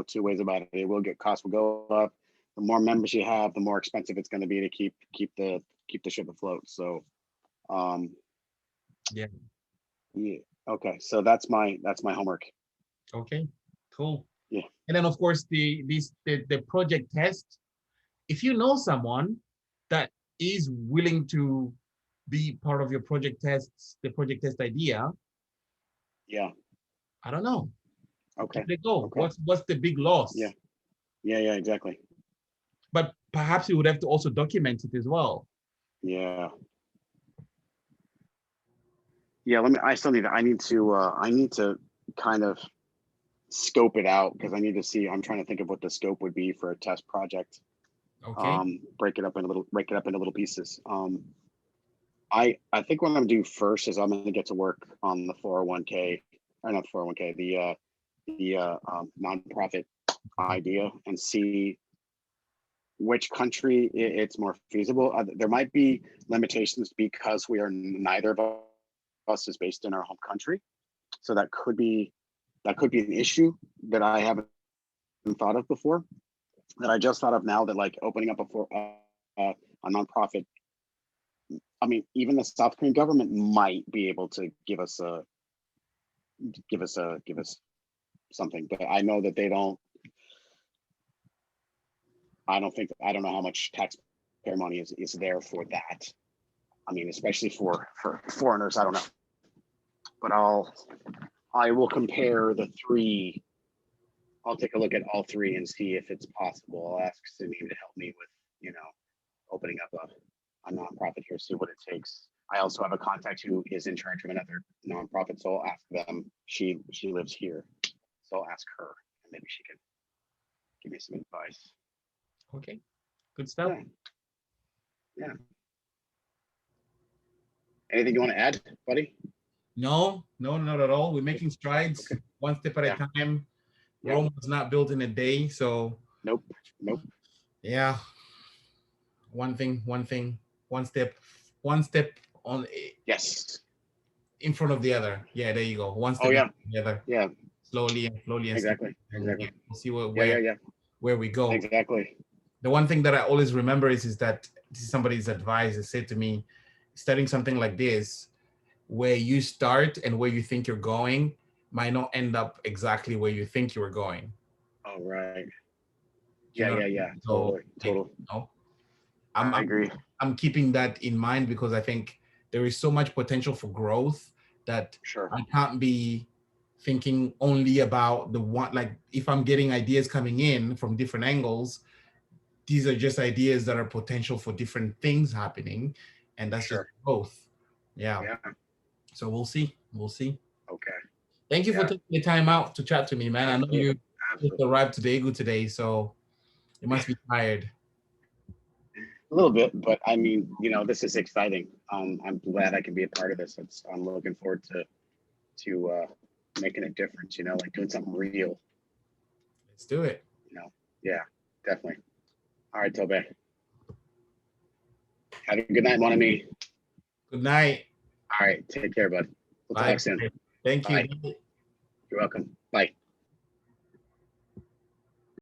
two ways about it. Costs will go up. The more members you have, the more expensive it's going to be to keep the ship afloat. So, Yeah. Okay. So that's my homework. Okay. Cool. Yeah. And then of course the project test. If you know someone that is willing to be part of your project tests, the project test idea, Yeah. I don't know. Okay. Let it go. Okay. What's the big loss? Yeah. Exactly. But perhaps you would have to also document it as well. Yeah. Yeah. I need to kind of scope it out, because I need to see. I'm trying to think of what the scope would be for a test project. Okay. Break it up into little pieces. I think what I'm gonna do first is I'm gonna get to work on the 401k, or not the 401k, the nonprofit idea, and see which country it's more feasible. There might be limitations because neither of us is based in our home country, so that could be an issue that I haven't thought of before, that I just thought of now, that like opening up a nonprofit. I mean, even the South Korean government might be able to give us something, but I know that they don't. I don't know how much taxpayer money is there for that. I mean, especially for foreigners, I don't know. But I will compare the three. I'll take a look at all three and see if it's possible. I'll ask Simi to help me with, opening up a nonprofit here, see what it takes. I also have a contact who is in charge of another nonprofit, so I'll ask them. She lives here, so I'll ask her, and maybe she can give me some advice. Okay. Good stuff. Yeah. Anything you want to add, buddy? No, not at all. We're making strides, okay. One step at a time. Rome was not built in a day, so. Nope. Yeah. One step on. Yes. In front of the other. Yeah, there you go. One step together. Yeah. Slowly. Exactly. We'll see where we go. Exactly. The one thing that I always remember is that this is somebody's advice. They said to me, starting something like this, where you start and where you think you're going might not end up exactly where you think you were going. Oh, right. Yeah. Totally. I agree. I'm keeping that in mind, because I think there is so much potential for growth that Sure. I can't be thinking only about the one. Like if I'm getting ideas coming in from different angles, these are just ideas that are potential for different things happening, and that's just Sure. both. Yeah. Yeah. So we'll see. We'll see. Okay. Thank you for Yeah. taking the time out to chat to me, man. I know Absolutely. you just Absolutely. arrived to Daegu today, so you must be tired. A little bit, but I mean, this is exciting. I'm glad I can be a part of this. I'm looking forward to making a difference. Like doing something real. Let's do it. Yeah, definitely. All right, Tobe. Have a good night, mon ami. Good night. All right, take care, bud. We'll Bye. talk soon. Thank you. Bye. You're welcome. Bye.